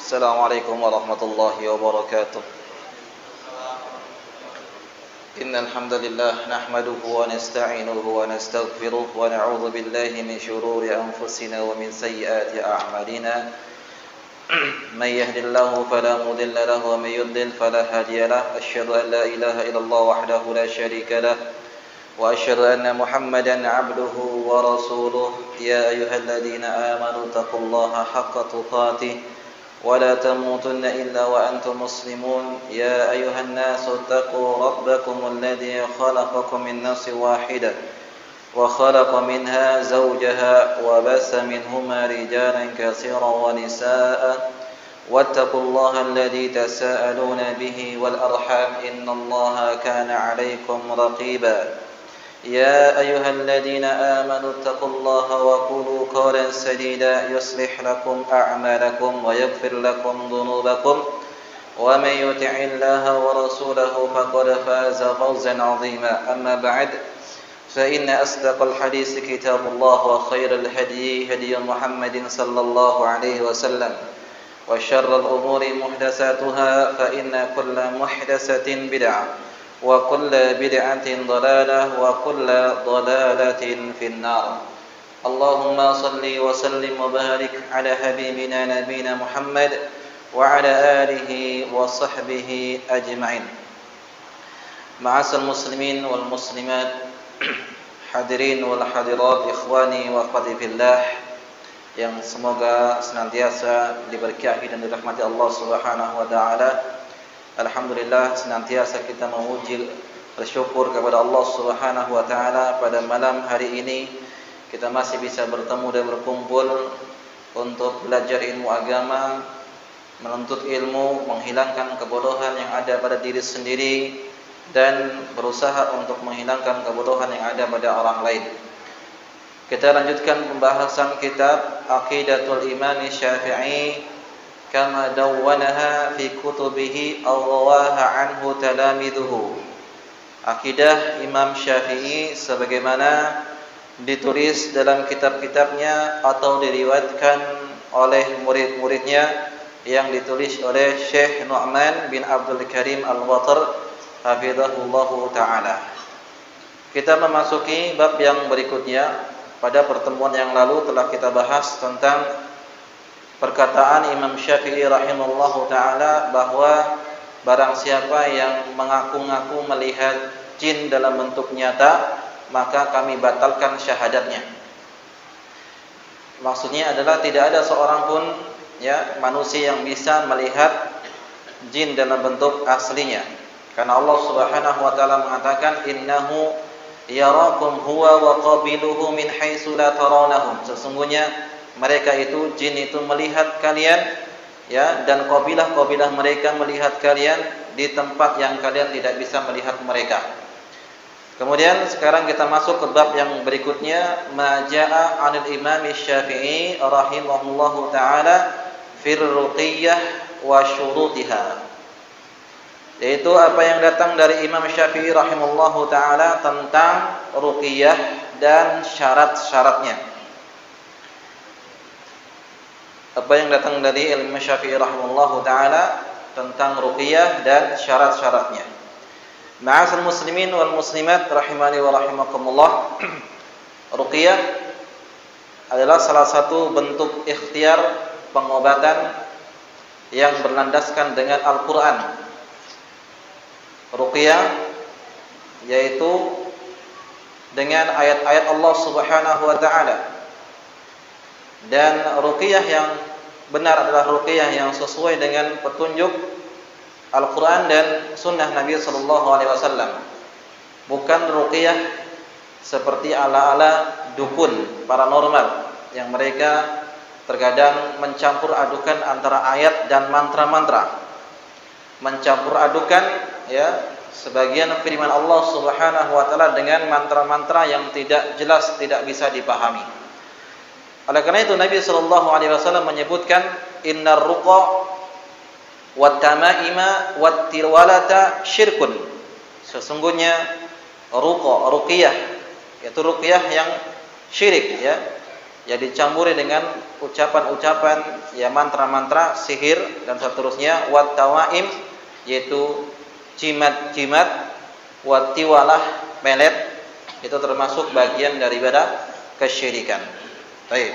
السلام عليكم ورحمة الله وبركاته. إن الحمد لله نحمده ونستعينه ونستغفره ونعوذ بالله من شرور أنفسنا ومن سيئات أعمالنا من يهد الله فلا مضل له ومن يضلل فلا هادي له أشهد أن لا إله إلا الله وحده لا شريك له وأشهد أن محمدا عبده ورسوله يا أيها الذين آمنوا اتقوا الله حق تقاته ولا تموتن إلا وأنتم مسلمون يا أيها الناس اتقوا ربكم الذي خلقكم من نفس واحدة وخلق منها زوجها وبث منهما رجالا كثيرا ونساء واتقوا الله الذي تساءلون به والأرحام إن الله كان عليكم رقيبا يا أيها الذين آمنوا اتقوا الله وقولوا قولا سديدا يصلح لكم أعمالكم ويغفر لكم ذنوبكم ومن يطع الله ورسوله فقد فاز فوزا عظيما أما بعد فإن أصدق الحديث كتاب الله وخير الهدي هدي محمد صلى الله عليه وسلم وشر الأمور محدثاتها فإن كل محدثة بدعة وكل بدعة ضلالة وكل ضلالة في النار اللهم صل وسلم وبارك على حبيبنا نبينا محمد وعلى آله وصحبه أجمعين. Ma'asal muslimin wal muslimat, hadirin wal hadirat, ikhwani wa akhwati fillah, yang semoga senantiasa diberkahi dan dirahmati Allah Subhanahu wa taala. Alhamdulillah, senantiasa kita memuji, bersyukur kepada Allah Subhanahu wa taala pada malam hari ini kita masih bisa bertemu dan berkumpul untuk belajar ilmu agama, menuntut ilmu, menghilangkan kebodohan yang ada pada diri sendiri dan berusaha untuk menghilangkan kebodohan yang ada pada orang lain. Kita lanjutkan pembahasan kitab Aqidatul Imam Syafi'i kama dawwanaha fi kutubihi aw rawaha anhu talamiduhu. Akidah Imam Syafi'i sebagaimana ditulis dalam kitab-kitabnya atau diriwayatkan oleh murid-muridnya yang ditulis oleh Syekh Nu'man bin Abdul Karim Al-Watar hafizahullahu taala. Kita memasuki bab yang berikutnya. Pada pertemuan yang lalu telah kita bahas tentang perkataan Imam Syafi'i rahimahullahu ta'ala bahwa barang siapa yang mengaku-ngaku melihat jin dalam bentuk nyata, maka kami batalkan syahadatnya. Maksudnya adalah tidak ada seorang pun manusia yang bisa melihat jin dalam bentuk aslinya. Karena Allah Subhanahu wa ta'ala mengatakan innahu yarakum huwa wa qabiluhu min haitsu la tarawnahum. Sesungguhnya mereka itu, jin itu melihat kalian dan kabilah-kabilah mereka melihat kalian di tempat yang kalian tidak bisa melihat mereka. Kemudian sekarang kita masuk ke bab yang berikutnya, ma jaa 'anil Imam Syafi'i rahimahullahu taala fir ruqiyyah wa syurutiha. Yaitu apa yang datang dari Imam Syafi'i rahimahullahu taala tentang ruqiyah dan syarat-syaratnya. Apa yang datang dari Imam Syafi'i rahimahullahu taala tentang ruqyah dan syarat-syaratnya. Ma'asal muslimin wal muslimat rahimani wa rahimakumullah. Ruqyah adalah salah satu bentuk ikhtiar pengobatan yang berlandaskan dengan Al-Qur'an. Ruqyah yaitu dengan ayat-ayat Allah Subhanahu wa taala. Dan ruqyah yang benar adalah ruqyah yang sesuai dengan petunjuk Al-Quran dan Sunnah Nabi Sallallahu Alaihi Wasallam. Bukan ruqyah seperti ala-ala dukun paranormal yang mereka terkadang mencampur adukan antara ayat dan mantra-mantra. Mencampur adukan sebagian firman Allah Subhanahu Wa Taala dengan mantra-mantra yang tidak jelas, tidak bisa dipahami. Oleh karena itu Nabi sallallahu alaihi wasallam menyebutkan innar ruqa wat tamaima wat tirwalata syirkun. Sesungguhnya ruqyah yaitu ruqyah yang syirik ya dicampuri dengan ucapan-ucapan, ya mantra-mantra, sihir dan seterusnya, wat tawaim, yaitu jimat-jimat, wat tiwalah, melet, itu termasuk bagian daripada kesyirikan. Baik.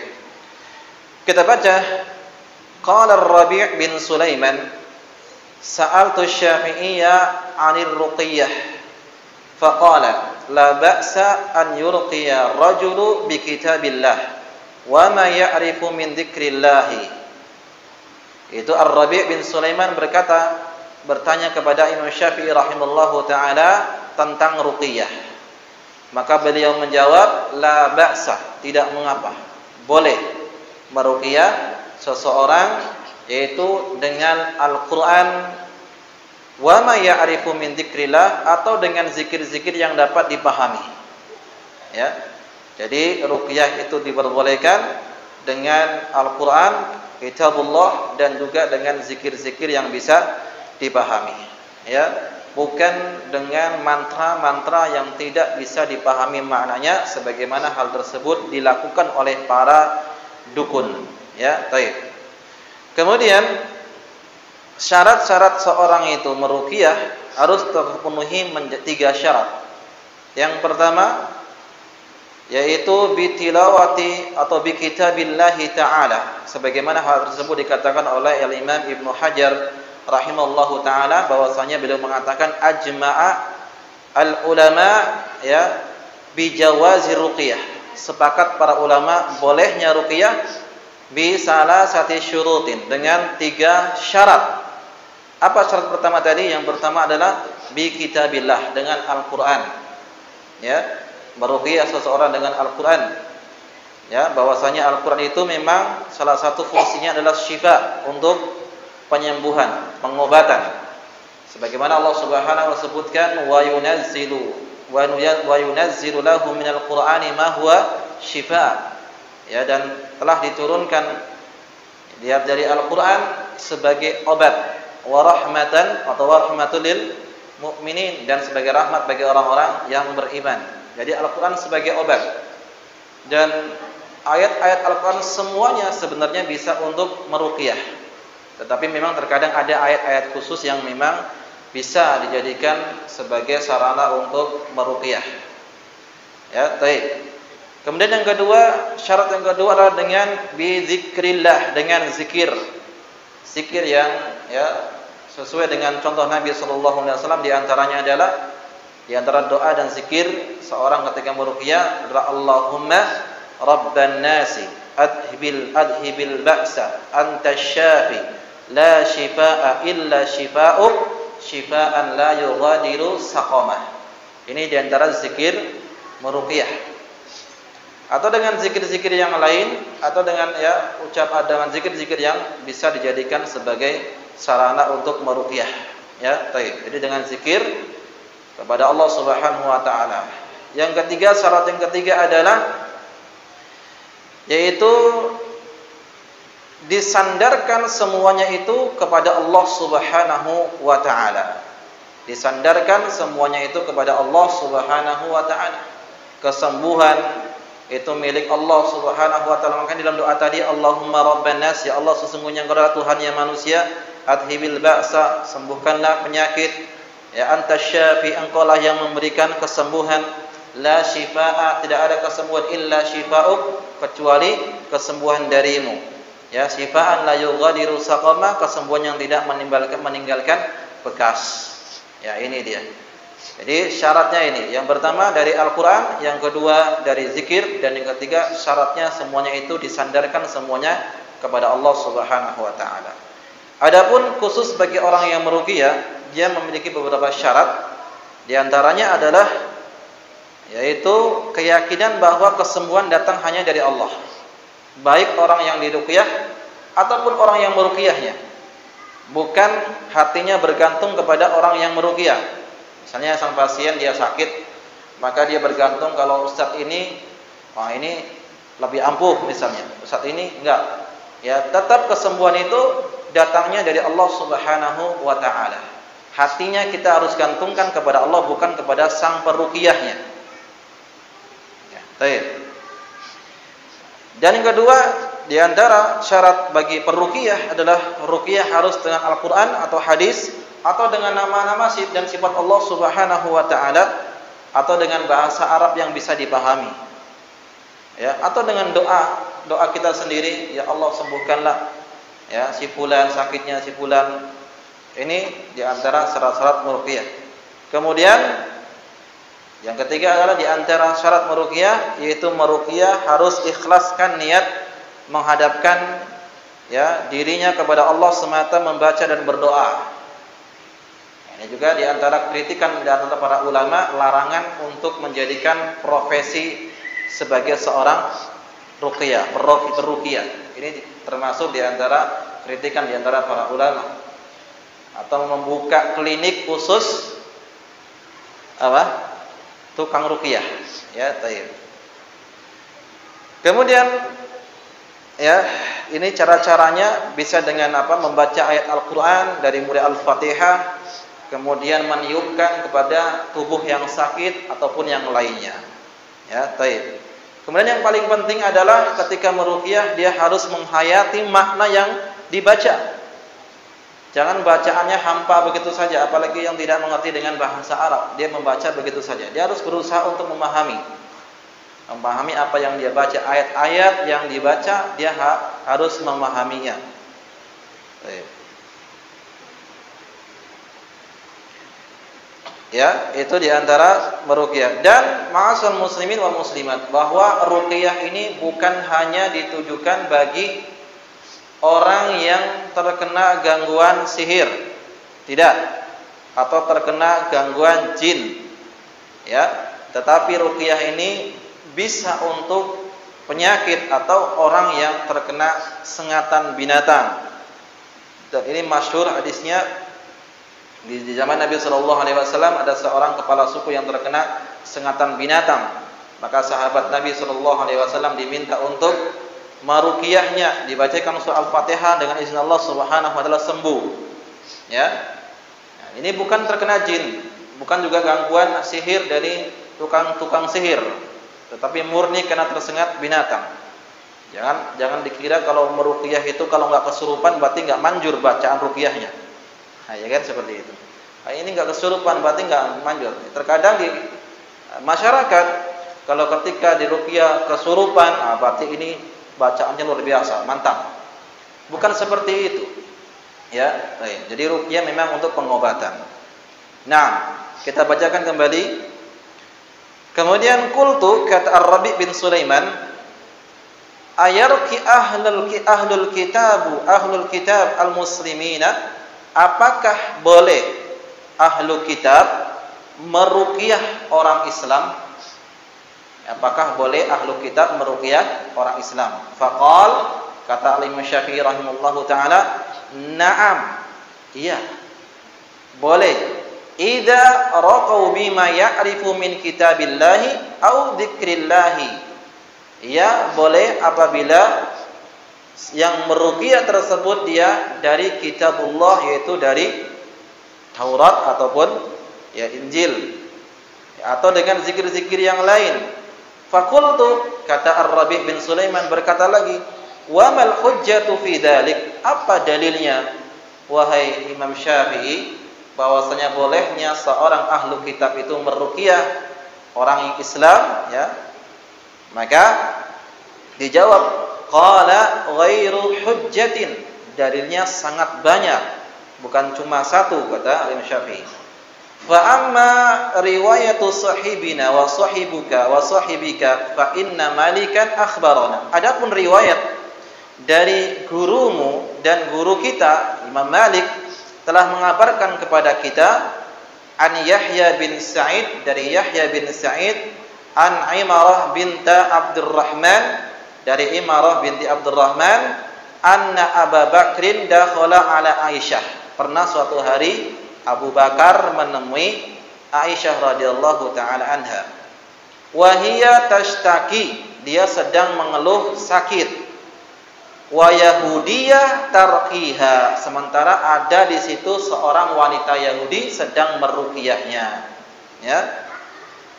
Kita baca, qala Ar-Rabi' bin Sulaiman, sa'altu Syafi'iyya 'anil ruqyah, faqala la ba'sa an yurqiya rajulu bi kitabillah wa ma ya'rifu min dzikrillah. Itu Ar-Rabi' bin Sulaiman bertanya kepada Imam Syafi'i rahimallahu taala tentang ruqyah. Maka beliau menjawab, la ba'sa, tidak mengapa, boleh meruqyah seseorang yaitu dengan Al-Qur'an, wa ma ya'rifu min dzikrillah, atau dengan zikir-zikir yang dapat dipahami. Ya. Jadi ruqyah itu diperbolehkan dengan Al-Qur'an, kitabullah, dan juga dengan zikir-zikir yang bisa dipahami. Ya. Bukan dengan mantra-mantra yang tidak bisa dipahami maknanya, sebagaimana hal tersebut dilakukan oleh para dukun. Ya, baik. Kemudian syarat-syarat seorang itu meruqyah harus terpenuhi 3 syarat. Yang pertama yaitu bitilawati atau bi kitabillahi ta'ala, sebagaimana hal tersebut dikatakan oleh Al-Imam Ibnu Hajar rahimallahu taala, bahwasanya beliau mengatakan ajma'a al-ulama ya bi jawazi ruqyah, sepakat para ulama bolehnya ruqyah bi salasati syurutin, dengan 3 syarat. Apa syarat pertama tadi? Yang pertama adalah bi kitabillah, dengan Al-Qur'an. Ya, meruqyah seseorang dengan Al-Qur'an. Ya, bahwasanya Al-Qur'an itu memang salah satu fungsinya adalah syifa, untuk penyembuhan, pengobatan. Sebagaimana Allah Subhanahu wa sebutkan, wa yunazzilu lahu minal qur'ani ma huwa shifa. Ya, dan telah diturunkan dari Al-Qur'an sebagai obat, wa rahmatan atau rahmatul lil mukminin, dan sebagai rahmat bagi orang-orang yang beriman. Jadi Al-Qur'an sebagai obat. Dan ayat-ayat Al-Qur'an semuanya sebenarnya bisa untuk meruqyah. Tetapi memang terkadang ada ayat-ayat khusus yang memang bisa dijadikan sebagai sarana untuk meruqyah. Ya, baik. Kemudian yang kedua, syarat yang kedua adalah dengan bizikrillah, dengan zikir. Zikir yang ya sesuai dengan contoh Nabi sallallahu alaihi wasallam, di antaranya adalah, di antara doa dan zikir seorang ketika meruqyah adalah Allahumma rabban nasi adhibil ba'sa anta syafi la shifaa illa shifaa'uk shifaa'an la yughadiru saqamah. Ini di antara zikir meruqyah. Atau dengan zikir-zikir yang lain, atau dengan ya dengan zikir-zikir yang bisa dijadikan sebagai sarana untuk meruqyah. Ya, baik. Jadi dengan zikir kepada Allah Subhanahu wa taala. Yang ketiga, syarat yang ketiga adalah yaitu disandarkan semuanya itu kepada Allah Subhanahu wa taala. Disandarkan semuanya itu kepada Allah Subhanahu wa taala. Kesembuhan itu milik Allah Subhanahu wa taala. Maka dalam doa tadi, Allahumma rabban nas, ya Allah sesungguhnya Engkau adalah Tuhan yang manusia, adhibil ba'sa, sembuhkanlah penyakit. Ya anta syafi, Engkau lah yang memberikan kesembuhan. La shifaa, tidak ada kesembuhan illa shifaa'uk, kecuali kesembuhan darimu. Ya, shifaan la yughadiru saqama, kesembuhan yang tidak meninggalkan bekas. Ya, ini dia. Jadi syaratnya ini, yang pertama dari Al-Qur'an, yang kedua dari zikir, dan yang ketiga syaratnya semuanya itu disandarkan semuanya kepada Allah Subhanahu wa taala. Adapun khusus bagi orang yang meruqyah, dia memiliki beberapa syarat. Di antaranya adalah yaitu keyakinan bahwa kesembuhan datang hanya dari Allah. Baik orang yang diruqyah ataupun orang yang meruqyahnya. Bukan hatinya bergantung kepada orang yang meruqyah. Misalnya sang pasien dia sakit, maka dia bergantung kalau ustaz ini ini lebih ampuh misalnya. Ustaz ini enggak. Ya, tetap kesembuhan itu datangnya dari Allah Subhanahu wa taala. Hatinya kita harus gantungkan kepada Allah, bukan kepada sang peruqyahnya. Ya, baik. Dan yang kedua, di antara syarat bagi peruqyah adalah ruqyah harus dengan Al-Qur'an atau hadis atau dengan nama-nama dan sifat Allah Subhanahu wa taala atau dengan bahasa Arab yang bisa dipahami. Ya, atau dengan doa kita sendiri, ya Allah sembuhkanlah ya si fulan, sakitnya si fulan. Ini di antara syarat-syarat meruqyah. Kemudian yang ketiga adalah di antara syarat meruqyah yaitu meruqyah harus ikhlaskan niat menghadapkan ya dirinya kepada Allah semata membaca dan berdoa. Ini juga di antara kritikan di antara para ulama, larangan untuk menjadikan profesi sebagai seorang ruqyah, peruqyah. Ini termasuk di antara kritikan di antara para ulama. Atau membuka klinik khusus apa? Tukang ruqyah. Ya, tayyib. Kemudian ya, ini cara-caranya bisa dengan apa? Membaca ayat Al-Qur'an dari mulai Al-Fatihah, kemudian meniupkan kepada tubuh yang sakit ataupun yang lainnya. Ya, taib. Kemudian yang paling penting adalah ketika meruqyah dia harus menghayati makna yang dibaca. Jangan bacaannya hampa begitu saja, apalagi yang tidak mengerti dengan bahasa Arab. Dia membaca begitu saja. Dia harus berusaha untuk memahami apa yang dia baca, ayat-ayat yang dibaca dia harus memahaminya. Taib. Ya, itu diantara meruqyah. Dan ma'asal muslimin wal muslimat, bahwa ruqyah ini bukan hanya ditujukan bagi orang yang terkena gangguan sihir, tidak, atau terkena gangguan jin, ya. Tetapi ruqyah ini bisa untuk penyakit atau orang yang terkena sengatan binatang. Dan ini masyhur hadisnya. Di zaman Nabi Shallallahu Alaihi Wasallam ada seorang kepala suku yang terkena sengatan binatang. Maka sahabat Nabi Shallallahu Alaihi Wasallam diminta untuk meruqyahnya, dibacakan surah Al-Fatihah dengan izin Allah Subhanahu Wa Taala sembuh. Ya, nah, ini bukan terkena jin, bukan juga gangguan sihir dari tukang sihir, tetapi murni karena tersengat binatang. Jangan dikira kalau meruqyah itu kalau nggak kesurupan berarti nggak manjur bacaan ruqyahnya. Nah, ya kan seperti itu. Nah, ini enggak kesurupan berarti enggak manjur. Terkadang di masyarakat kalau ketika di ruqyah kesurupan, berarti ini bacaannya luar biasa, mantap. Bukan seperti itu. Ya, baik. Jadi ruqyah memang untuk pengobatan. Nah, kita bacakan kembali. Kemudian qultu kata Ar-Rabi' bin Sulaiman, ayarqi ahlul kitab al-muslimina, apakah boleh ahlu kitab meruqyah orang Islam? Apakah boleh ahlu kitab meruqyah orang Islam? Faqal, kata Imam Syafi'i rahimahullahu taala, na'am, iya, boleh. Idza raqau bima ya'rifu min kitabillahi au dzikrillahi. Ya, boleh apabila yang meruqyah tersebut dia dari kitabullah, yaitu dari Taurat ataupun ya Injil, atau dengan zikir-zikir yang lain. Faqultu, kata Ar-Rabi' bin Sulaiman berkata lagi, wa mal hujjatu fi dzalik, apa dalilnya wahai Imam Syafi'i bahwasanya bolehnya seorang ahlu kitab itu meruqyah orang Islam, ya? Maka dijawab, qala ghairu hujjatin, dalilnya sangat banyak, bukan cuma satu, kata Imam Syafi'i. Fa amma riwayatu sahibina wa sahibuka wa sahibika fa inna malikan akhbarana. Adapun riwayat dari gurumu dan guru kita Imam Malik telah mengabarkan kepada kita an Yahya bin Sa'id, dari Yahya bin Sa'id, an Imarah binta Abdurrahman, dari Imarah binti Abdurrahman, anna Abu Bakrin dakhala ala Aisyah, pernah suatu hari Abu Bakar menemui Aisyah radhiyallahu taala anha. Wa hiya tashtaki, dia sedang mengeluh sakit. Wa yahudiyah tarqiha, sementara ada di situ seorang wanita Yahudi sedang meruqyahnya. Ya.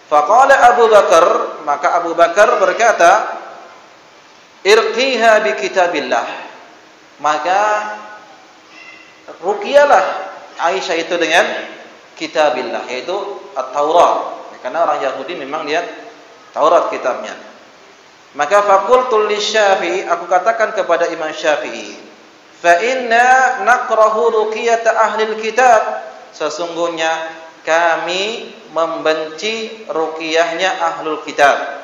Faqala Abu Bakar, maka Abu Bakar berkata, irqiha bi kitabillah. Maka ruqyalah Aisyah itu dengan kitabillah, yaitu At-Taurat. Karena orang Yahudi memang dia Taurat kitabnya. Maka faqultu lisyafi'i, aku katakan kepada Imam Syafi'i, fa inna nakrahu ruqyata ahlil kitab, sesungguhnya kami membenci ruqyahnya ahlul kitab.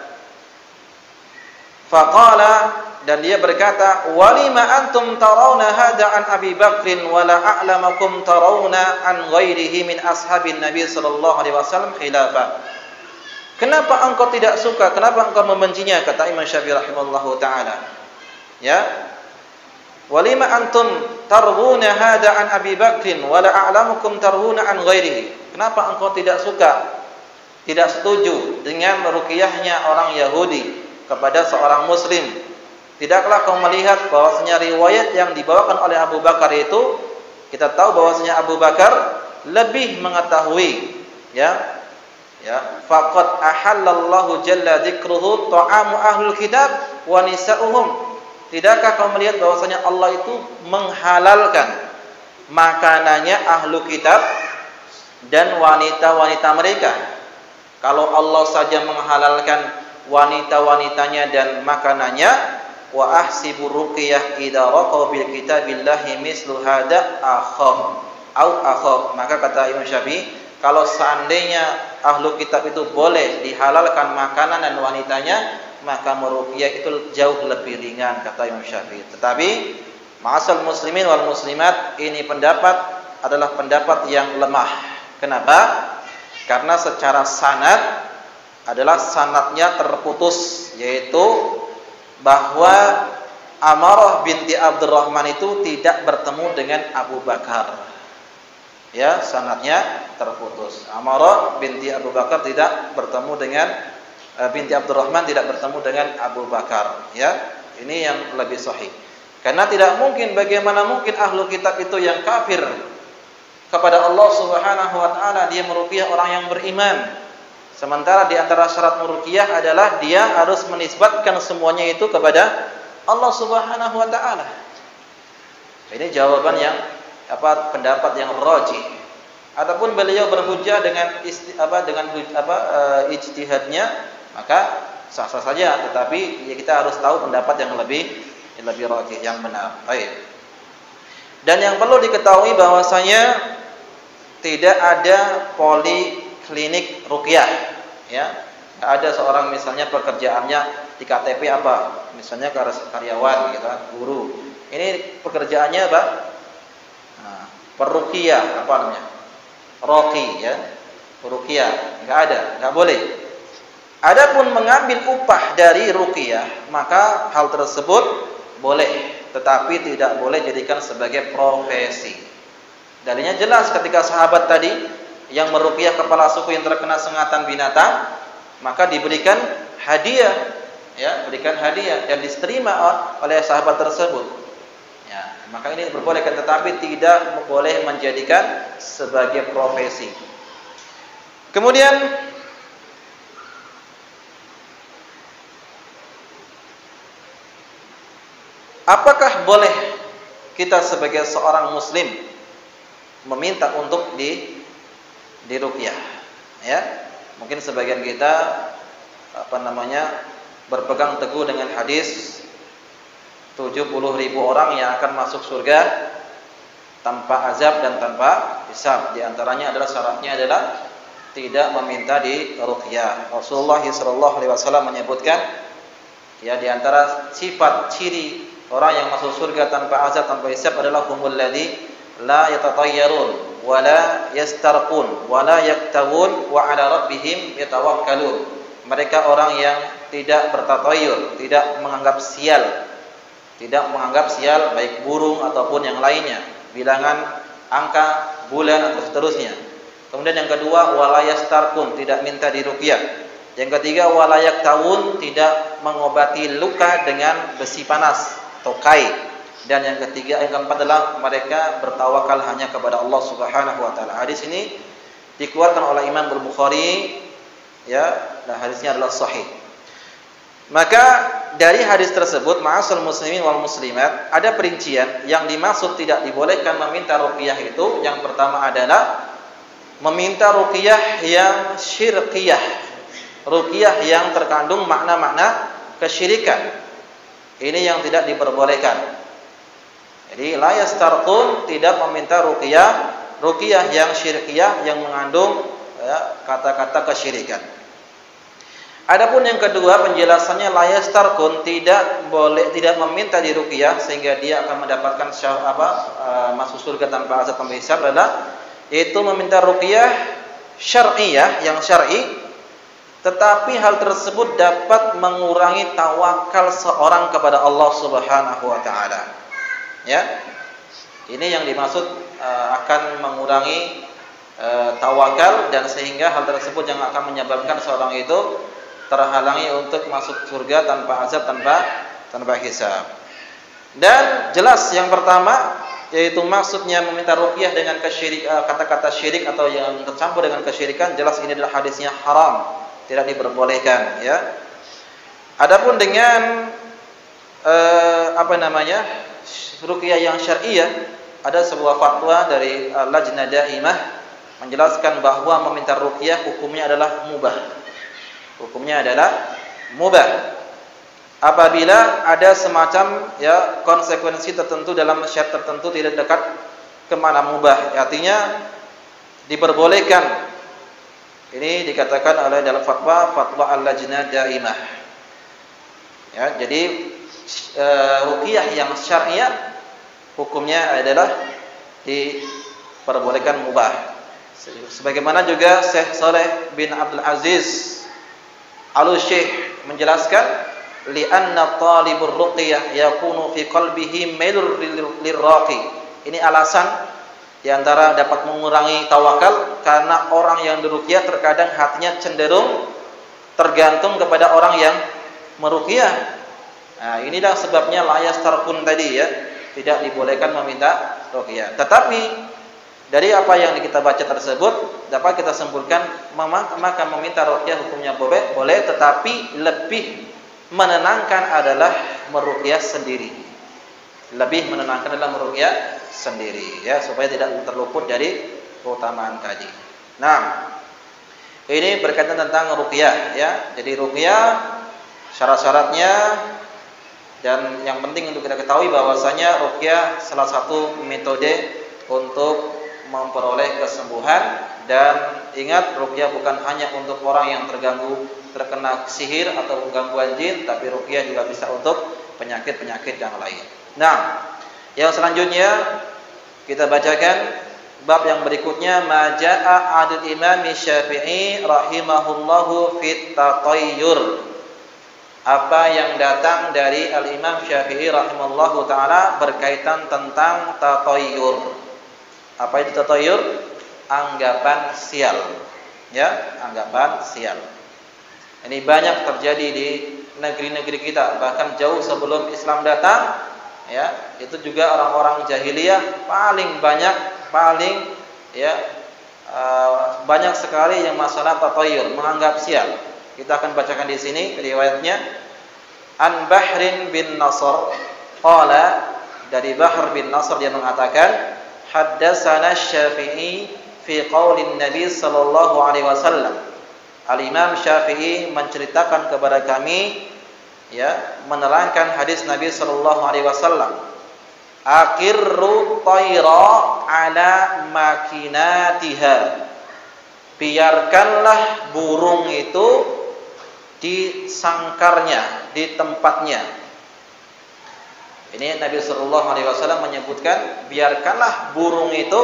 Faqala, dan dia berkata, walima antum tarawna hada an Abi Bakrin wa la a'lamakum tarawna an ghairihi min ashabin Nabi sallallahu alaihi wasallam khilafa. Kenapa engkau tidak suka? Kenapa engkau membencinya? Kata Imam Syafi'i rahimahullahu taala. Ya. Walima antum tarwuna hada an Abi Bakrin wa la a'lamukum tarwuna an ghairihi. Kenapa engkau tidak suka, tidak setuju dengan ruqyahnya orang Yahudi kepada seorang muslim? Tidakkah kau melihat bahwasanya riwayat yang dibawakan oleh Abu Bakar itu, kita tahu bahwasanya Abu Bakar lebih mengetahui, ya. Ya, faqad ahallallahu jalla dzikruhu ta'amu ahlul kitab wa nisa'uhum. Tidakkah kau melihat bahwasanya Allah itu menghalalkan makanannya ahlu kitab dan wanita-wanita mereka? Kalau Allah saja menghalalkan wanita-wanitanya dan makanannya, wa ahsibu ruqyah idza raqa bil kitabillahi mislu hada akham au akham. Maka kata Imam Syafi'i, kalau seandainya ahlu kitab itu boleh dihalalkan makanan dan wanitanya, maka meruqyah itu jauh lebih ringan, kata Imam Syafi'i. Tetapi ma'asal muslimin wal muslimat, ini pendapat adalah pendapat yang lemah. Kenapa? Karena secara sanad adalah sanadnya terputus, yaitu bahwa Amarah binti Abdurrahman itu tidak bertemu dengan Abu Bakar. Ya, sanadnya terputus. Amarah binti Abu Bakar tidak bertemu dengan binti Abdurrahman tidak bertemu dengan Abu Bakar. Ya, ini yang lebih sahih. Karena tidak mungkin, bagaimana mungkin ahlu kitab itu yang kafir kepada Allah Subhanahu wa taala dia meruqyah orang yang beriman. Sementara di antara syarat meruqyah adalah dia harus menisbatkan semuanya itu kepada Allah Subhanahu wa taala. Ini jawaban yang pendapat yang rajih. Adapun beliau berhujjah dengan ijtihadnya, maka sah-sah saja, tetapi ya kita harus tahu pendapat yang lebih rajih, yang benar. Baik. Dan yang perlu diketahui bahwasanya tidak ada poliklinik ruqyah, ya. Tidak ada seorang misalnya pekerjaannya di KTP apa, misalnya karyawan gitu, guru. Ini pekerjaannya apa? Nah, peruqyah, apa namanya? Roqi, ya. Ruqyah, enggak ada, enggak boleh. Adapun mengambil upah dari ruqyah, maka hal tersebut boleh, tetapi tidak boleh jadikan sebagai profesi. Dalilnya jelas ketika sahabat tadi yang meruqyah kepala suku yang terkena sengatan binatang, maka diberikan hadiah, ya, berikan hadiah dan diterima oleh sahabat tersebut. Ya, maka ini diperbolehkan, tetapi tidak boleh menjadikan sebagai profesi. Kemudian apakah boleh kita sebagai seorang muslim meminta untuk diruqyah? Ya, mungkin sebagian kita berpegang teguh dengan hadis 70.000 orang yang akan masuk surga tanpa azab dan tanpa hisab. Di antaranya adalah syaratnya adalah tidak meminta diruqyah. Rasulullah SAW menyebutkan, ya, di antara sifat ciri orang yang masuk surga tanpa azab tanpa hisab adalah humul ladzi la yatatayyarun wa la yastarqun wa la yaktawun wa ala rabbihim yatawakkalun. Mereka orang yang tidak bertatayyur, tidak menganggap sial baik burung ataupun yang lainnya, bilangan, angka, bulan atau seterusnya. Kemudian yang kedua, wala yastarqun, tidak minta diruqyah. Yang ketiga, wala yaktawun, tidak mengobati luka dengan besi panas atau kai. Dan yang ketiga, yang keempat adalah mereka bertawakal hanya kepada Allah Subhanahu wa taala. Hadis ini dikeluarkan oleh Imam Al-Bukhari, ya, dan hadisnya adalah sahih. Maka dari hadis tersebut, ma'asal muslimin wal muslimat, ada perincian yang dimaksud tidak dibolehkan meminta ruqyah itu. Yang pertama adalah meminta ruqyah yang syirkiyah, ruqyah yang terkandung makna-makna kesyirikan. Ini yang tidak diperbolehkan. Jadi la yastarqun, tidak meminta ruqyah yang syirkiyah yang mengandung kata-kata kesyirikan. Adapun yang kedua, penjelasannya la yastarqun, tidak meminta di ruqyah sehingga dia akan mendapatkan masuk surga tanpa azab tanpa hisab adalah yaitu meminta ruqyah syar'iyah yang syar'i, tetapi hal tersebut dapat mengurangi tawakal seorang kepada Allah Subhanahu wa taala. Ya. Ini yang dimaksud akan mengurangi tawakal, dan sehingga hal tersebut yang akan menyebabkan seorang itu terhalangi untuk masuk surga tanpa azab tanpa hisab. Dan jelas yang pertama, yaitu maksudnya meminta ruqyah dengan kata-kata syirik atau yang tercampur dengan kesyirikan, jelas ini adalah hadisnya haram, tidak diperbolehkan, ya. Adapun dengan ruqyah yang syar'iyah, ada sebuah fatwa dari Lajnah Daimah menjelaskan bahwa meminta ruqyah hukumnya adalah mubah. Hukumnya adalah mubah. Apabila ada semacam konsekuensi tertentu dalam syarat tertentu tidak dekat ke mana mubah, artinya diperbolehkan. Ini dikatakan oleh dalam fatwa Al-Lajnah Daimah. Ya, jadi ruqyah yang syar'iyah hukumnya adalah diperbolehkan mubah. Sebagaimana juga Syekh Saleh bin Abdul Aziz Al-Syekh menjelaskan, li'anna talibur ruqyah yakunu fi qalbihi mailur lirraqi. Ini alasan di antara dapat mengurangi tawakal, karena orang yang diruqyah terkadang hatinya cenderung tergantung kepada orang yang meruqyah. Nah, inilah sebabnya la yastarqun tadi, ya, tidak dibolehkan meminta ruqyah. Tetapi dari apa yang kita baca tersebut dapat kita simpulkan maka meminta ruqyah hukumnya boleh, tetapi lebih menenangkan adalah meruqyah sendiri. Lebih menenangkan adalah meruqyah sendiri, ya, supaya tidak terluput dari keutamaan tadi. Nah, ini berkaitan tentang ruqyah, ya. Jadi ruqyah syarat-syaratnya, dan yang penting untuk kita ketahui bahwasanya ruqyah salah satu metode untuk memperoleh kesembuhan. Dan ingat, ruqyah bukan hanya untuk orang yang terkena sihir atau gangguan jin, tapi ruqyah juga bisa untuk penyakit-penyakit yang lain. Nah, yang selanjutnya kita bacakan bab yang berikutnya, majaa adul Imam Syafi'i rahimahullahu fit tatayyur. Apa yang datang dari Al-Imam Syafi'i rahimahullahu taala berkaitan tentang tatayyur. Apa itu tatayyur? Anggapan sial. Ya, anggapan sial. Ini banyak terjadi di negeri-negeri kita, bahkan jauh sebelum Islam datang, ya. Itu juga orang-orang jahiliyah paling banyak sekali yang masalah tatayyur, menganggap sial. Kita akan bacakan di sini riwayatnya. An Bahrin bin Nasr qala, dari Bahr bin Nasr dia mengatakan, haddatsana Syafi'i fi qaulin Nabi sallallahu alaihi wasallam. Al-Imam Syafi'i menceritakan kepada kami, ya, menerangkan hadis Nabi sallallahu alaihi wasallam. Aqirru tayra ala makinatiha. Biarkanlah burung itu di sangkarnya, di tempatnya. Ini Nabi sallallahu alaihi wasallam menyebutkan, biarkanlah burung itu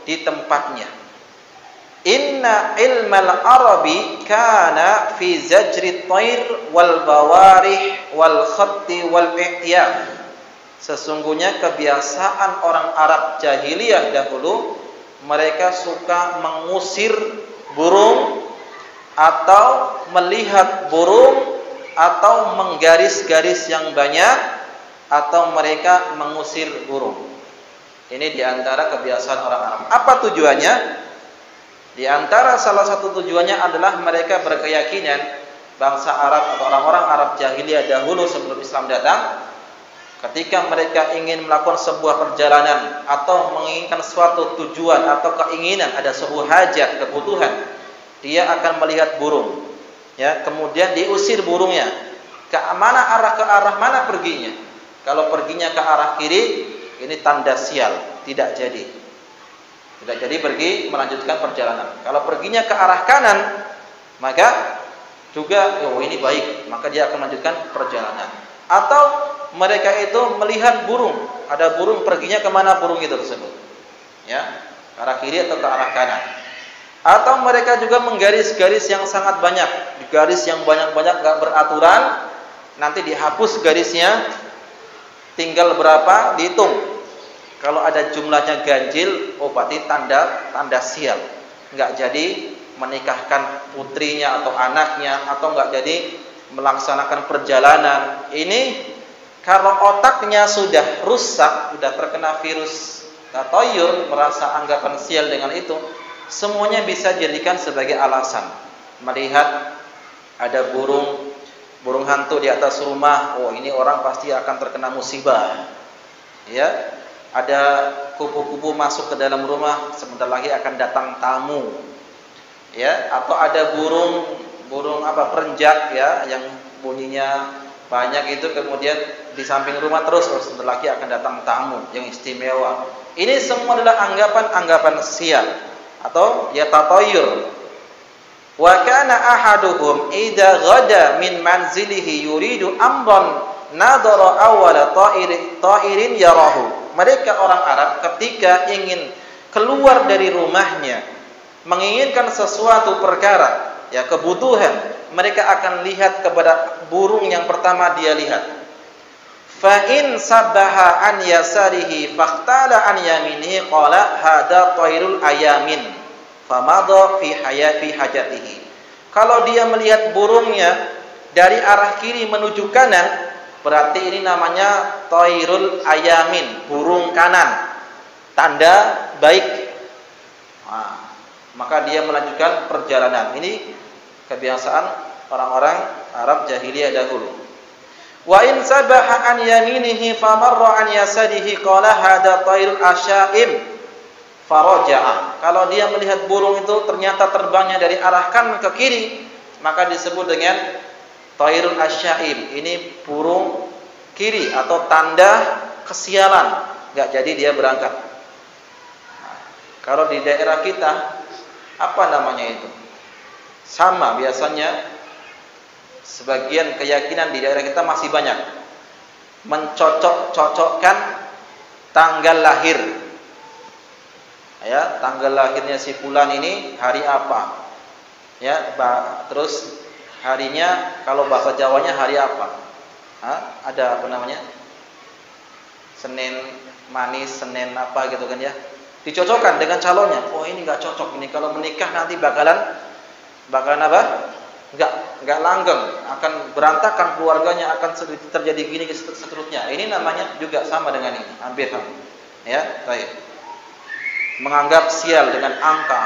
di tempatnya. Inna ilmal arabi kana fi zajri tayr wal bawarih wal khatti wal i'tiyaf. Sesungguhnya kebiasaan orang Arab jahiliyah dahulu, mereka suka mengusir burung atau melihat burung atau menggaris-garis yang banyak, atau mereka mengusir burung. Ini diantara kebiasaan orang Arab. Apa tujuannya? Di antara salah satu tujuannya adalah mereka berkeyakinan bangsa Arab atau orang-orang Arab jahiliyah dahulu sebelum Islam datang, ketika mereka ingin melakukan sebuah perjalanan atau menginginkan suatu tujuan atau keinginan, ada sebuah hajat, kebutuhan, dia akan melihat burung, ya, kemudian diusir burungnya ke arah mana perginya. Kalau perginya ke arah kiri, ini tanda sial, tidak jadi pergi melanjutkan perjalanan. Kalau perginya ke arah kanan, maka juga ini baik, maka dia akan melanjutkan perjalanan. Atau mereka itu melihat burung, ada burung, perginya kemana burung itu tersebut, ya, ke arah kiri atau ke arah kanan. Atau mereka juga menggaris-garis yang sangat banyak, garis yang banyak-banyak gak beraturan, nanti dihapus garisnya, tinggal berapa dihitung. Kalau ada jumlahnya ganjil, berarti tanda sial, nggak jadi menikahkan putrinya atau anaknya, atau nggak jadi melaksanakan perjalanan. Ini kalau otaknya sudah rusak, sudah terkena virus tatoyur, merasa anggapan sial dengan itu, semuanya bisa dijadikan sebagai alasan. Melihat ada burung hantu di atas rumah, ini orang pasti akan terkena musibah, ya. Ada kupu-kupu masuk ke dalam rumah, sebentar lagi akan datang tamu, ya. Atau ada burung perenjak, ya, yang bunyinya banyak itu, kemudian di samping rumah terus, sebentar lagi akan datang tamu yang istimewa. Ini semua adalah anggapan sial atau ya tatoyur. Wa kana ahaduhum idza ghada min manzilihi yuridu amran nadara awwala ta'irin yarahu. Mereka orang Arab ketika ingin keluar dari rumahnya, menginginkan sesuatu perkara, ya, kebutuhan, mereka akan lihat kepada burung yang pertama dia lihat. Fa in sabaha an yasarihi faqtala an yaminihi qala hada tairul ayamin famadha fi hajatihi. Kalau dia melihat burungnya dari arah kiri menuju kanan, berarti ini namanya tairul ayamin, burung kanan, tanda baik. Maka dia melanjutkan perjalanan. Ini kebiasaan orang-orang Arab jahiliyah dahulu. Wa in sabaha an yaminihi famarra an yasarihi qala hada tairul asyaim faraja'a. Kalau dia melihat burung itu ternyata terbangnya dari arah kanan ke kiri, maka disebut dengan tairul asyaim. Ini burung kiri atau tanda kesialan, nggak jadi dia berangkat. Kalau di daerah kita, apa namanya itu? Sama biasanya, sebagian keyakinan di daerah kita masih banyak mencocok-cocokkan tanggal lahir. Ya, tanggal lahirnya si fulan ini hari apa? Ya, terus harinya kalau bahasa Jawanya hari apa? Ada apa namanya? Senin manis, Senin apa gitu kan ya? Dicocokkan dengan calonnya. Oh, ini nggak cocok ini, kalau menikah nanti bakalan apa? Nggak langgeng, akan berantakan keluarganya, akan terjadi gini seterusnya. Ini namanya juga sama dengan ini, hampir sama. Ya, baik. Menganggap sial dengan angka,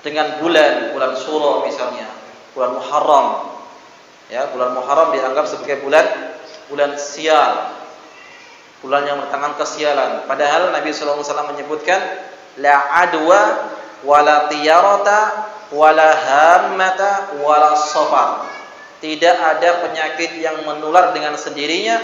dengan bulan Syuro misalnya, bulan Muharram. Ya, bulan Muharram dianggap sebagai bulan sial, bulan yang mendatangkan kesialan. Padahal Nabi sallallahu alaihi wasallam menyebutkan la adwa wala tiyarata wala hammata wala safar. Tidak ada penyakit yang menular dengan sendirinya,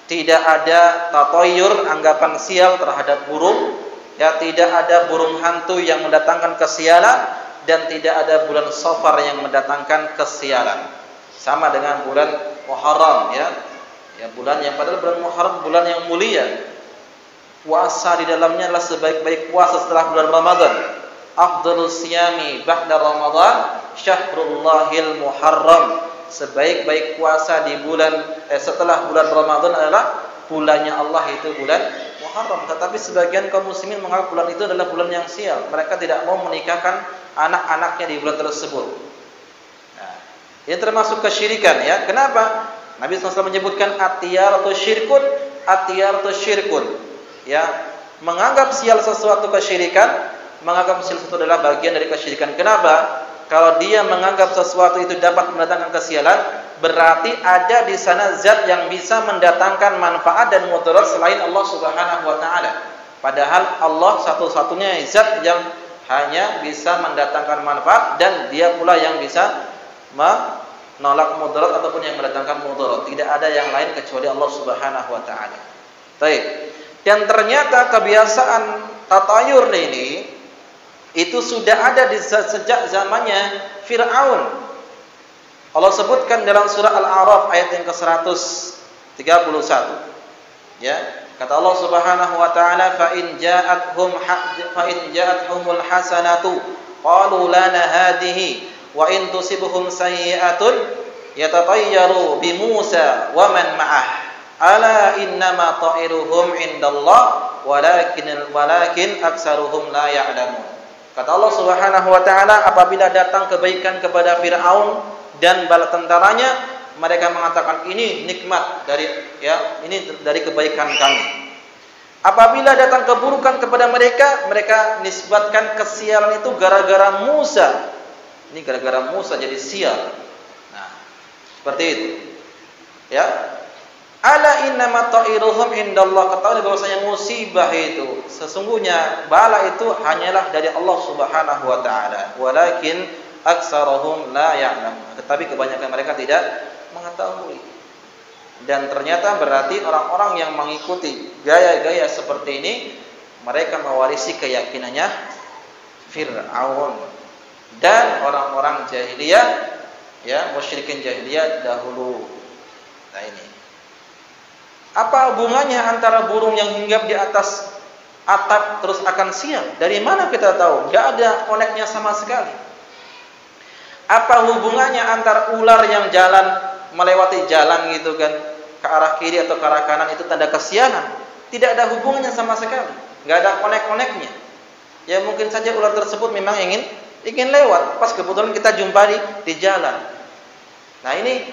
tidak ada tatoyur, anggapan sial terhadap burung, ya, tidak ada burung hantu yang mendatangkan kesialan, dan tidak ada bulan safar yang mendatangkan kesialan. Sama dengan bulan Muharram, ya. Ya, bulan yang padahal bulan Muharram bulan yang mulia. Puasa di dalamnya adalah sebaik-baik puasa setelah bulan Ramadan. Afdhalus siyami ba'da Ramadan syahrullahil Muharram. Sebaik-baik puasa di setelah bulan Ramadan adalah bulannya Allah, itu bulan Muharram. Tetapi sebagian kaum muslimin menganggap bulan itu adalah bulan yang sial. Mereka tidak mau menikahkan anak-anaknya di bulan tersebut. Ini termasuk kesyirikan, ya. Kenapa? Nabi SAW menyebutkan atiyaratu syirkun. Ya, menganggap sial sesuatu kesyirikan, menganggap sial itu adalah bagian dari kesyirikan. Kenapa? kalau dia menganggap sesuatu itu dapat mendatangkan kesialan, berarti ada di sana zat yang bisa mendatangkan manfaat dan mudarat selain Allah Subhanahu wa taala. Padahal Allah satu-satunya zat yang hanya bisa mendatangkan manfaat dan dia pula yang bisa menolak mudarat ataupun yang mendatangkan mudarat. Tidak ada yang lain kecuali Allah Subhanahu wa taala. Baik. Dan ternyata kebiasaan tatayur ini itu sudah ada sejak zamannya Fir'aun. Allah sebutkan dalam surah Al-A'raf ayat yang ke-131. Ya, kata Allah Subhanahu wa taala, fa in ja'athumul hasanatu qalu lana hadhihi wa in tusibhum sayyi'atun yatatayyaru bi Musa wa man ma'ah ala innama ta'iruhum indallah walakin aksaruhum la ya'lamun. Kata Allah Subhanahu wa taala, apabila datang kebaikan kepada Firaun dan bala tentaranya, mereka mengatakan ini nikmat dari kebaikan kami. Apabila datang keburukan kepada mereka, mereka nisbatkan kesialan itu gara-gara Musa. Ini gara-gara Musa jadi sial. Nah, seperti itu. Ya. Ala innama ta'iruhum indallah, ketahui bahwasanya musibah itu sesungguhnya bala itu hanyalah dari Allah Subhanahu wa taala, walakin aktsarahum la ya'lam, tetapi kebanyakan mereka tidak mengetahui. Dan ternyata berarti orang-orang yang mengikuti gaya-gaya seperti ini mereka mewarisi keyakinannya Fir'aun dan orang-orang jahiliyah, ya, musyrikin jahiliyah dahulu. Nah ini. Apa hubungannya antara burung yang hinggap di atas atap terus akan sial? Dari mana kita tahu? Gak ada koneknya sama sekali. Apa hubungannya antara ular yang jalan melewati jalan gitu kan, ke arah kiri atau ke arah kanan itu tanda kesialan? Tidak ada hubungannya sama sekali. Gak ada konek-koneknya. Ya mungkin saja ular tersebut memang ingin lewat, pas kebetulan kita jumpa di jalan. Nah ini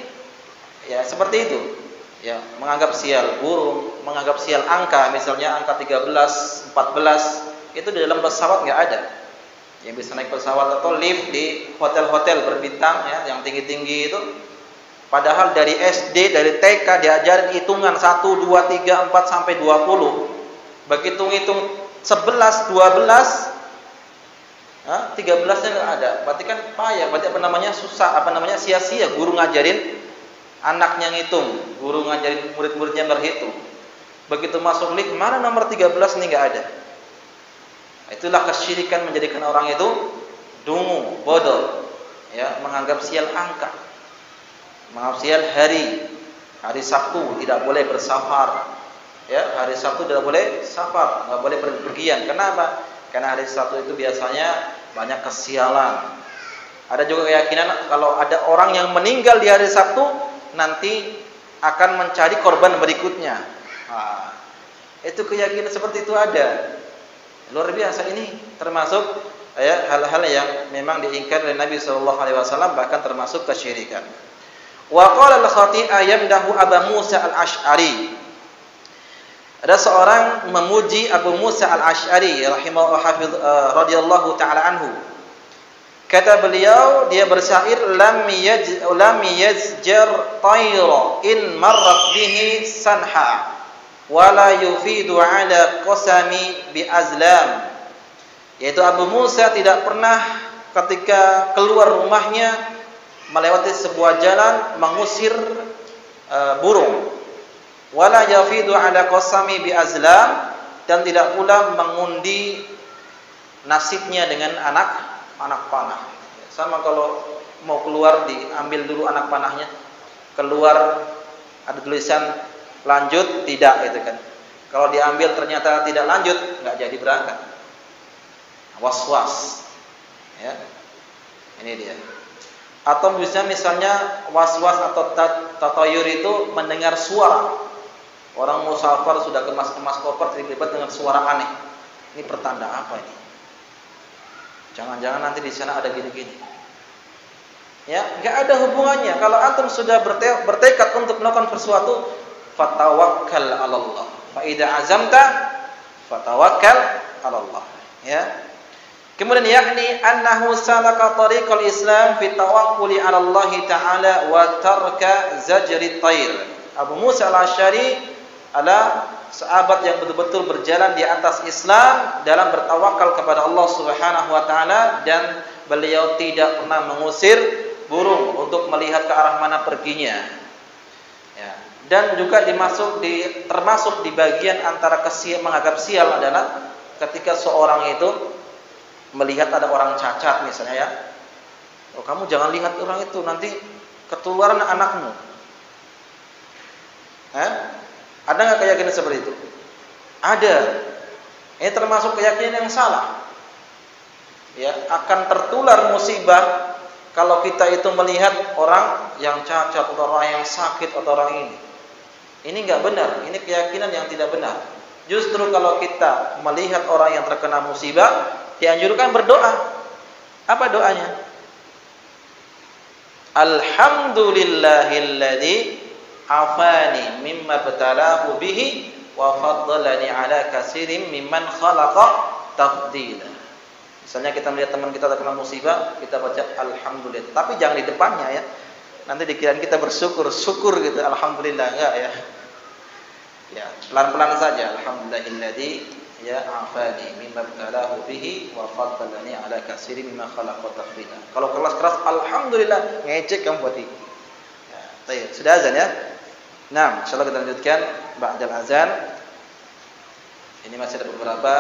ya seperti itu. Ya, menganggap sial burung, menganggap sial angka, misalnya angka 13, 14, itu di dalam pesawat nggak ada. Yang bisa naik pesawat atau lift di hotel-hotel berbintang ya, yang tinggi-tinggi itu. Padahal dari SD, dari TK diajarin hitungan 1, 2, 3, 4 sampai 20. Begitu ngitung 11, 12, 13-nya nggak ada. Berarti kan payah, berarti susah, sia-sia guru ngajarin anaknya ngitung, guru ngajarin murid-muridnya berhitung. Begitu masuk lift, mana nomor 13 ini nggak ada. Itulah kesyirikan menjadikan orang itu dungu, bodoh, ya, menganggap sial angka, menganggap sial hari Sabtu tidak boleh bersafar, ya, hari Sabtu tidak boleh safar, nggak boleh berpergian. Kenapa? Karena hari Sabtu itu biasanya banyak kesialan. Ada juga keyakinan kalau ada orang yang meninggal di hari Sabtu nanti akan mencari korban berikutnya. Nah, itu keyakinan seperti itu ada. Luar biasa, ini termasuk ya hal-hal yang memang diingkar oleh Nabi sallallahu alaihi wasallam, bahkan termasuk kesyirikan. Wa qala al-Khati'ah yamdahu Abu Musa al-Asy'ari. Ada seorang memuji Abu Musa al-Asy'ari radhiyallahu taala anhu. Kata beliau, dia bersyair, lam yazjar tayra in marrat bihi sanha wala yufidu ala qasami bi azlam. Yaitu Abu Musa tidak pernah ketika keluar rumahnya melewati sebuah jalan mengusir burung. Wala yufidu ala qasami bi azlam, dan tidak pula mengundi nasibnya dengan anak panah. Sama kalau mau keluar diambil dulu anak panahnya. Keluar ada tulisan lanjut, tidak gitu kan. Kalau diambil ternyata tidak lanjut, nggak jadi berangkat. Was-was. Ya. Ini dia. Atau misalnya was-was atau tatayur itu mendengar suara. Orang musafir sudah kemas-kemas koper tiba-tiba dengan suara aneh. Ini pertanda apa ini? Jangan-jangan nanti di sana ada gini-gini. Ya, enggak ada hubungannya. Kalau antum sudah bertekad untuk melakukan sesuatu, fatawakkal 'ala Allah. Fa idza azamta fatawakkal 'ala Allah. Ya. Kemudian yakni annahu salaka tariqal Islam fi tawakkuli 'ala Allah Ta'ala wa tarka zajri thair. Abu Musa al-Asy'ari adalah sahabat yang betul-betul berjalan di atas Islam dalam bertawakal kepada Allah Subhanahu wa taala, dan beliau tidak pernah mengusir burung untuk melihat ke arah mana perginya. Ya. Dan juga termasuk di bagian antara menganggap sial adalah ketika seorang itu melihat ada orang cacat misalnya ya. Oh, kamu jangan lihat orang itu, nanti ketularan anakmu. Ada nggak keyakinan seperti itu? Ada. Ini termasuk keyakinan yang salah. Ya, akan tertular musibah kalau kita itu melihat orang yang cacat atau orang yang sakit atau orang ini. Ini nggak benar. Ini keyakinan yang tidak benar. Justru kalau kita melihat orang yang terkena musibah, dianjurkan berdoa. Apa doanya? Alhamdulillahilladzi afani mimma batalahu bihi wa faddalani ala katsirin mimman khalaqa tafdila. Misalnya kita melihat teman kita terkena musibah, kita baca alhamdulillah. Tapi jangan di depannya ya. Nanti dikirain kita syukur gitu. Alhamdulillah, enggak ya. Ya, pelan-pelan saja. Alhamdulillahilladzi ya afani mimma btalahu bihi wa faddalani ala katsirin mimma khalaqa tafdila. Kalau keras-keras alhamdulillah, ngecek kamu buat itu. Ya, baik, sudah azan ya? Nah, insyaallah kita lanjutkan ba'dal azan. Ini masih ada beberapa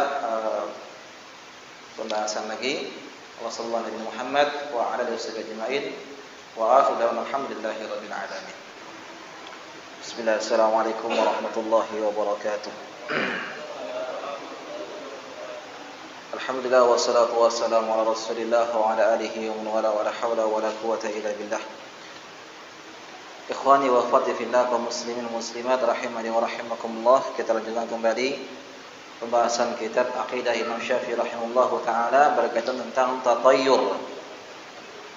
pembahasan lagi. Wassallallahu alaihi Muhammad wa ala alihi ajma'in wa akhiru alhamdulillahi rabbil alamin. Bismillahirrahmanirrahim. Warahmatullahi wabarakatuh. Alhamdulillah wassalatu wassalamu ala Rasulillah wa ala alihi wa man wala wa la haula wa la quwwata illa billah. Ikhwani wa akhwati fillah kaum muslimin muslimat rahimani wa rahimakumullah. Kita lanjutkan kembali pembahasan kitab Aqidah Imam Syafi'i rahimahullahu taala berkaitan tentang tatayyur.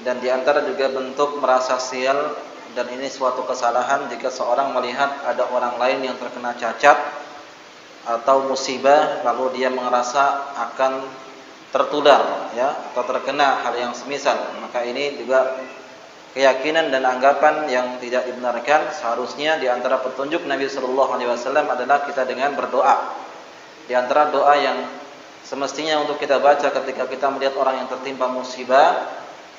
Dan di antara juga bentuk merasa sial, dan ini suatu kesalahan jika seorang melihat ada orang lain yang terkena cacat atau musibah lalu dia merasa akan tertular ya atau terkena hal yang semisal, maka ini juga keyakinan dan anggapan yang tidak dibenarkan. Seharusnya di antara petunjuk Nabi sallallahu alaihi wasallam adalah kita dengan berdoa. Di antara doa yang semestinya untuk kita baca ketika kita melihat orang yang tertimpa musibah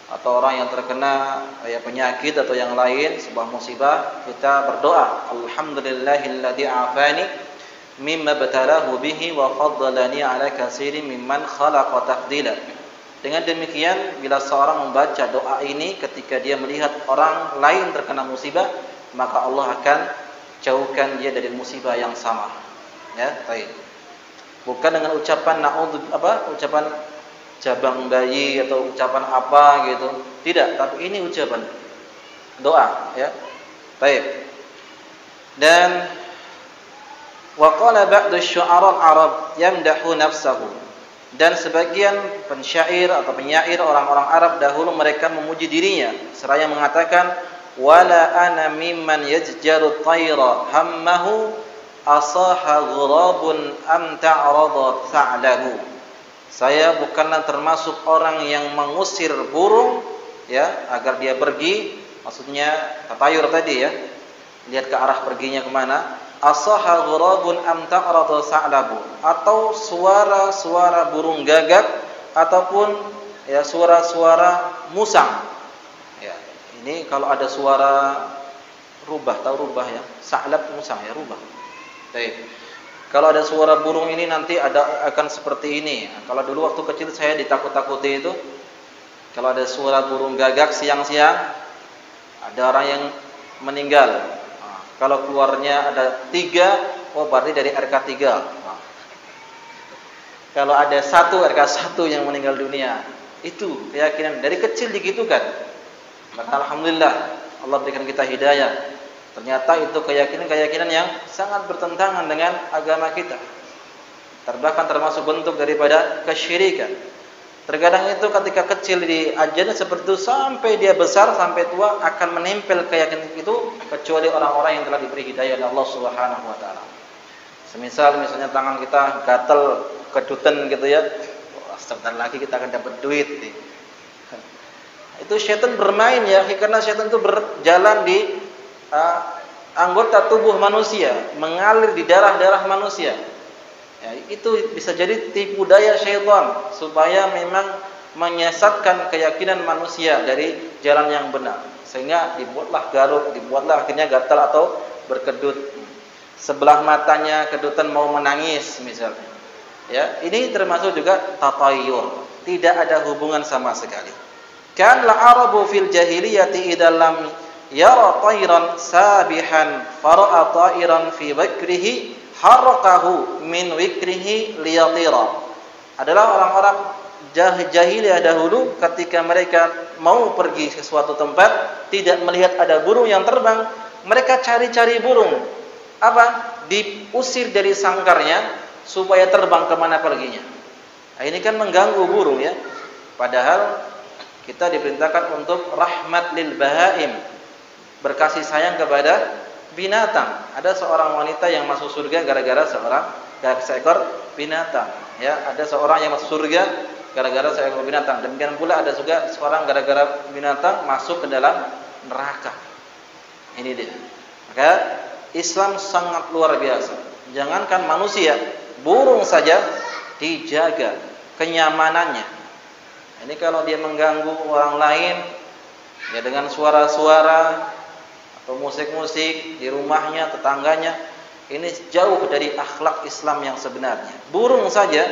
atau orang yang terkena penyakit atau yang lain, sebuah musibah, kita berdoa, alhamdulillahilladzi afani mimma batalahu bihi wa faddalani ala katsirin mimman khalaqa tafdila. Dengan demikian, bila seorang membaca doa ini ketika dia melihat orang lain terkena musibah, maka Allah akan jauhkan dia dari musibah yang sama. Ya, baik. Bukan dengan ucapan ucapan jabang bayi atau ucapan apa gitu. Tidak, tapi ini ucapan doa, ya. Baik. Dan wa qala ba'du syu'ara al-arab yamdahu nafsahu. Dan sebagian pensyair atau penyair orang-orang Arab dahulu mereka memuji dirinya seraya mengatakan wala ana mimman yajjaru tayra hammahu asaha ghurabun am ta'rada sa'lahu. Saya bukanlah termasuk orang yang mengusir burung ya agar dia pergi, maksudnya tatayur tadi ya, lihat ke arah perginya kemana. Asaha ghurabun am ta'rada sa'lahu, atau suara-suara burung gagak ataupun ya suara-suara musang. Ya, ini kalau ada suara rubah, tahu rubah ya? Sa'lab musang ya, rubah. Baik. Kalau ada suara burung ini nanti akan seperti ini. Kalau dulu waktu kecil saya ditakut-takuti itu, kalau ada suara burung gagak siang-siang, ada orang yang meninggal. Kalau keluarnya ada 3, oh berarti dari RK3. Kalau ada 1 RK1 yang meninggal dunia, itu keyakinan dari kecil digitukan. Maka alhamdulillah Allah berikan kita hidayah. Ternyata itu keyakinan yang sangat bertentangan dengan agama kita. Bahkan termasuk bentuk daripada kesyirikan. Terkadang itu ketika kecil diajarnya seperti itu, sampai dia besar, sampai tua akan menempel keyakinan itu, kecuali orang-orang yang telah diberi hidayah oleh Allah Subhanahu wa taala. Misalnya tangan kita gatal, kedutan gitu ya. wah, sebentar lagi kita akan dapat duit nih. Itu syaitan bermain ya, karena syaitan itu berjalan di anggota tubuh manusia, mengalir di darah-darah manusia. Ya, itu bisa jadi tipu daya syaitan supaya memang menyesatkan keyakinan manusia dari jalan yang benar, sehingga dibuatlah garuk, dibuatlah akhirnya gatal atau berkedut. Sebelah matanya kedutan mau menangis misalnya. Ya, ini termasuk juga tatayur, tidak ada hubungan sama sekali. Kan la arabu fil jahiliyati idza lam yara tayran sabihan fara'a ta'iran fi bakrihi harakahu min wikrihi liyatira. Adalah orang-orang jahiliyah dahulu ketika mereka mau pergi ke suatu tempat tidak melihat ada burung yang terbang, mereka cari-cari burung. Apa? Diusir dari sangkarnya supaya terbang kemana perginya. Nah, ini kan mengganggu burung ya. Padahal kita diperintahkan untuk rahmat lil bahaim, berkasih sayang kepada binatang. Ada seorang wanita yang masuk surga gara-gara seekor binatang. Ya, ada seorang yang masuk surga gara-gara seekor binatang. Demikian pula ada juga seorang gara-gara binatang masuk ke dalam neraka. Ini dia. Maka Islam sangat luar biasa. Jangankan manusia, burung saja dijaga kenyamanannya. Ini kalau dia mengganggu orang lain ya dengan suara-suara atau musik-musik di rumahnya, tetangganya, ini jauh dari akhlak Islam yang sebenarnya. Burung saja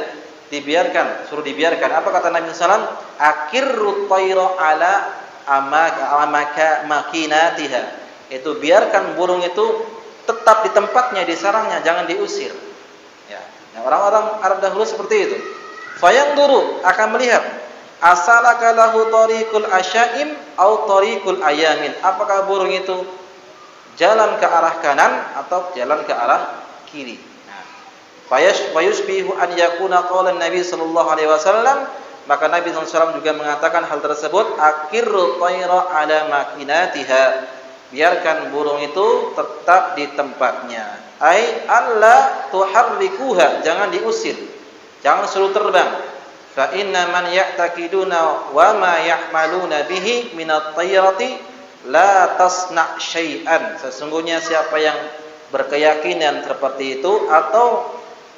dibiarkan, suruh dibiarkan. Apa kata Nabi SAW? Akirru tayra ala amaka makinatiha. Itu biarkan burung itu tetap di tempatnya, di sarangnya, jangan diusir. Ya, orang-orang Arab dahulu seperti itu. Fayanduru, akan melihat asalaka lahu tariqul asyaim au tariqul ayamin. Apakah burung itu jalan ke arah kanan atau jalan ke arah kiri? Nah, fayushbihu an yakuna qaulan Nabi sallallahu alaihi wasallam, maka Nabi SAW juga mengatakan hal tersebut, akirru tayra ala makinatiha. Biarkan burung itu tetap di tempatnya. Ai alla tuharrikuha, jangan diusir. Jangan suruh terbang. Fa inna man ya'taqiduna wa ma yahmaluna bihi minat tayrati la tasna' syai'an. Sesungguhnya siapa yang berkeyakinan seperti itu atau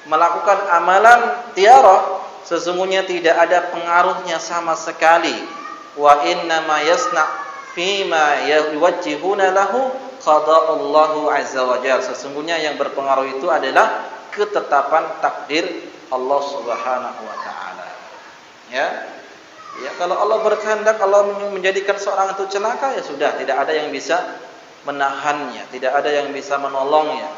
melakukan amalan tiarah, sesungguhnya tidak ada pengaruhnya sama sekali. Wa inna ma yasna' fima yuwajjihuna lahu qada'allahu azza wa jalla. Sesungguhnya yang berpengaruh itu adalah ketetapan takdir Allah Subhanahu wa taala. Ya. Ya, kalau Allah berkehendak, Allah menjadikan seorang itu celaka, ya sudah, tidak ada yang bisa menahannya, tidak ada yang bisa menolongnya.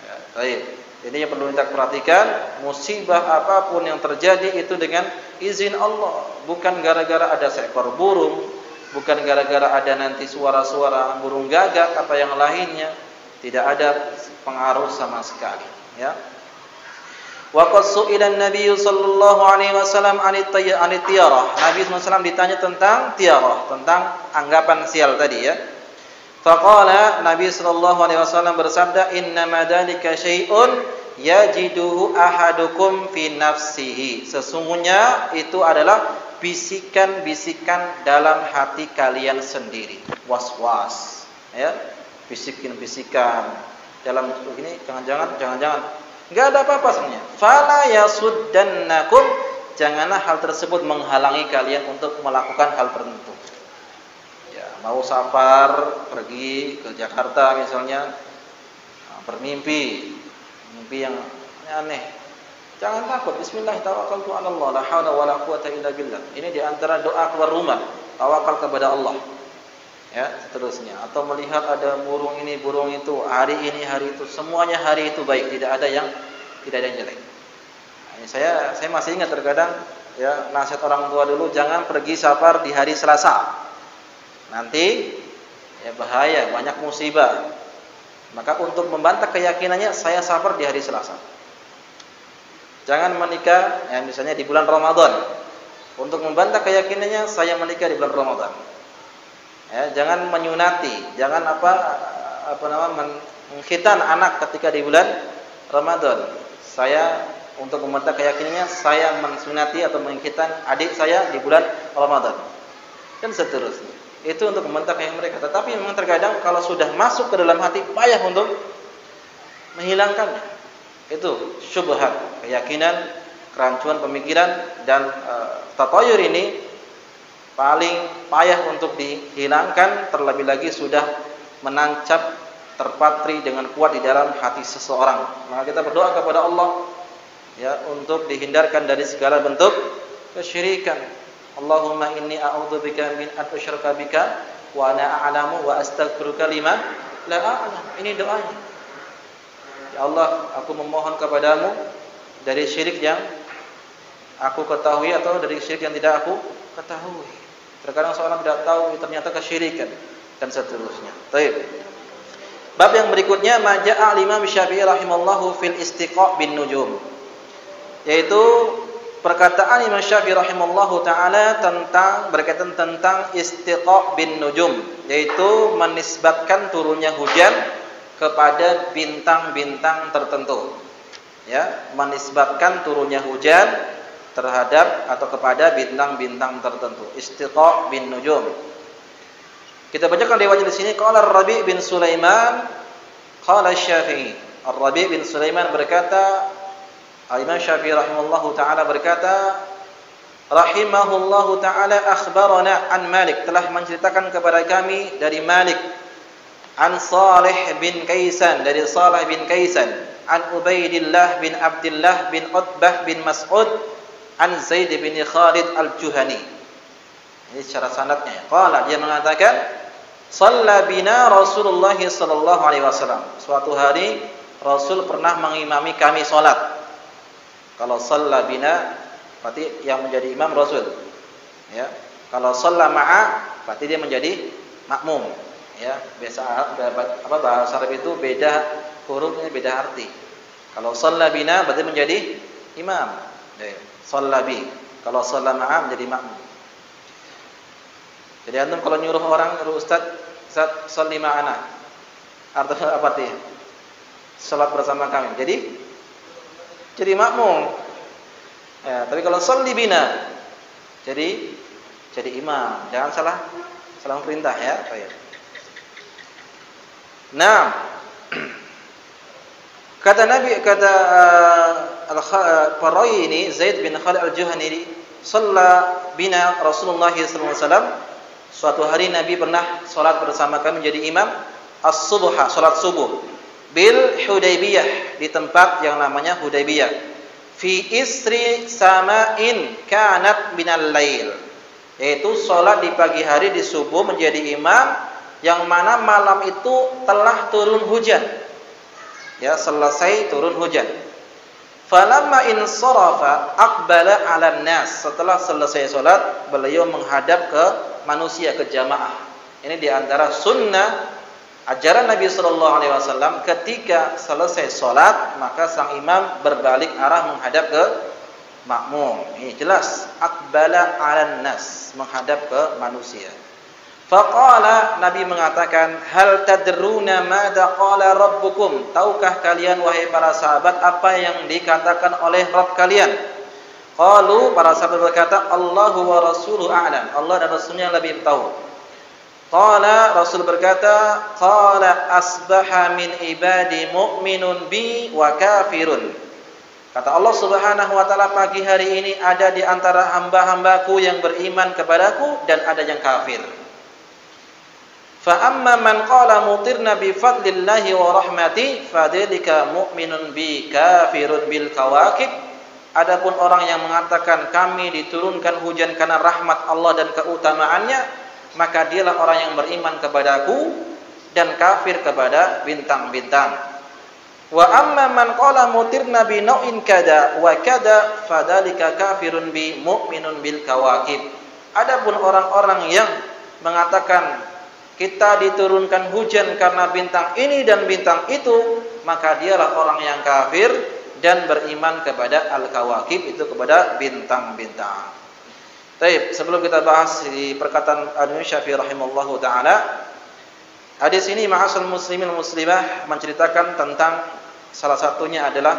Ya, baik. Jadi yang perlu kita perhatikan, musibah apapun yang terjadi itu dengan izin Allah, bukan gara-gara ada seekor burung, bukan gara-gara ada nanti suara-suara burung gagak atau yang lainnya. Tidak ada pengaruh sama sekali, ya. Wa qad su'ila an-nabiy sallallahu alaihi wasallam anit tiyarah. Nabi SAW ditanya tentang tiyarah, tentang anggapan sial tadi ya. Faqala Nabi sallallahu alaihi wasallam bersabda, "Innama dzalika syai'un yajiduhu ahadukum fi nafsihi." Sesungguhnya itu adalah bisikan-bisikan dalam hati kalian sendiri. Was-was, ya. Bisikan-bisikan dalam ini, jangan-jangan enggak ada apa-apa sebenarnya. Fala yasuddannakum, janganlah hal tersebut menghalangi kalian untuk melakukan hal tertentu. Ya, mau safar, pergi ke Jakarta misalnya, bermimpi, mimpi yang aneh. Jangan takut, bismillah, tawakkaltu 'ala Allah, la haula wala quwata illa billah. Ini di antara doa keluar rumah, tawakal kepada Allah. Ya, seterusnya. Atau melihat ada burung ini, burung itu, hari ini, hari itu, semuanya hari itu baik, tidak ada yang jelek. Ini saya masih ingat terkadang ya nasihat orang tua dulu, jangan pergi safar di hari Selasa. Nanti ya bahaya, banyak musibah. Maka untuk membantah keyakinannya, saya safar di hari Selasa. Jangan menikah ya misalnya di bulan Ramadan. Untuk membantah keyakinannya, saya menikah di bulan Ramadan. Ya, jangan menyunati, jangan mengkhitan anak ketika di bulan Ramadan. Saya untuk membantah keyakinannya saya mensunati atau mengikhtiarkan adik saya di bulan Ramadan dan seterusnya. Itu untuk membantah keyakinan mereka. Tetapi memang terkadang kalau sudah masuk ke dalam hati payah untuk menghilangkannya. Itu syubhat, keyakinan, kerancuan pemikiran dan tatayur ini paling payah untuk dihilangkan, terlebih lagi sudah menancap terpatri dengan kuat di dalam hati seseorang. Maka kita berdoa kepada Allah ya untuk dihindarkan dari segala bentuk kesyirikan. Allahumma inni a'udzubika min an usyraka bika wa ana a'lamu wa astaghfiruka lima la a'lam. Ini doanya. Ya Allah, aku memohon kepadamu dari syirik yang aku ketahui atau dari syirik yang tidak aku ketahui. Terkadang seorang tidak tahu ternyata kesyirikan dan seterusnya. Baik. Bab yang berikutnya maja'a Imam Syafi'i rahimallahu fil istiqa' bin nujum. Yaitu perkataan Imam Syafi'i rahimallahu taala tentang berkaitan tentang istiqa' bin nujum, yaitu menisbatkan turunnya hujan kepada bintang-bintang tertentu. Ya, menisbatkan turunnya hujan terhadap atau kepada bintang-bintang tertentu. Istiqa' bin nujum. Kita bacakan riwayatnya di sini. Qala Ar-Rabi' bin Sulaiman, qala Syafi'i. Ar-Rabi' bin Sulaiman berkata, Imam Syafi'i rahimahullahu taala berkata, rahimahullahu taala akhbarana an Malik, telah menceritakan kepada kami dari Malik, an Salih bin Kaisan, dari Salih bin Kaisan, an Ubaidillah bin Abdullah bin Utbah bin Mas'ud, an Zaid bin Khalid al-Juhani. Ini secara sanadnya. Qala, dia mengatakan, shalla bina Rasulullah sallallahu alaihi wasallam. Suatu hari Rasul pernah mengimami kami salat. Kalau shalla bina berarti yang menjadi imam Rasul. Ya. Kalau shalla ma'a berarti dia menjadi makmum. Ya, biasa bahasa Arab itu beda hurufnya, beda arti. Kalau shalla bina berarti menjadi imam. Ya, shalla bi. Kalau shalla ma'a menjadi makmum. Jadi antum kalau nyuruh orang, nyuruh Ustaz sholli ma'ana, artinya apa artinya? Salat bersama kami. Jadi makmum. Ya, tapi kalau sholli bina, jadi imam. Jangan salah perintah ya. Baik. Nah, kata Al-Farai ini, Zaid bin Khalid al-Juhani, shalla bina Rasulullah sallallahu alaihi wasallam. Suatu hari Nabi pernah salat bersama kami menjadi imam as-subha, salat subuh, bil Hudaybiyah, di tempat yang namanya Hudaybiyah, fi isri sama'in kanat minal lail, yaitu salat di pagi hari di subuh menjadi imam yang mana malam itu telah turun hujan. Ya, selesai turun hujan. Falamma insarafa aqbala 'alan nas. Setelah selesai salat, beliau menghadap ke manusia, ke jamaah. Ini di antara sunnah ajaran Nabi sallallahu alaihi wasallam, ketika selesai salat maka sang imam berbalik arah menghadap ke makmum. Ini jelas aqbala 'alan nas, menghadap ke manusia. Faqala, Nabi mengatakan, hal tadruna madza qala rabbukum? Tahukah kalian wahai para sahabat apa yang dikatakan oleh Rabb kalian? Qalu, para sahabat berkata, Allahu wa rasuluhu a'lam. Allah dan Rasulnya lebih tahu. Qala, Rasul berkata, qala asbaha min ibadi mu'minun bi wa kafirun. Kata Allah Subhanahu wa taala, pagi hari ini ada di antara hamba-hambaku yang beriman kepadaku dan ada yang kafir. Fa amma man qala mutirna bi fadlillahi wa rahmati fadzalika mu'minun bi kafirun bil kawakib. Adapun orang yang mengatakan kami diturunkan hujan karena rahmat Allah dan keutamaannya, maka dialah orang yang beriman kepadaku dan kafir kepada bintang-bintang. Wa amma man qala mutirna bi nau'in kada wa kada fadzalika kafirun bi mu'minun bil kawakib. Adapun orang-orang yang mengatakan kita diturunkan hujan karena bintang ini dan bintang itu, maka dialah orang yang kafir dan beriman kepada al-kawakib, itu kepada bintang-bintang. Baik, sebelum kita bahas di perkataan Imam Syafi'i rahimallahu taala, hadis ini ma'asal muslimin muslimah menceritakan tentang salah satunya adalah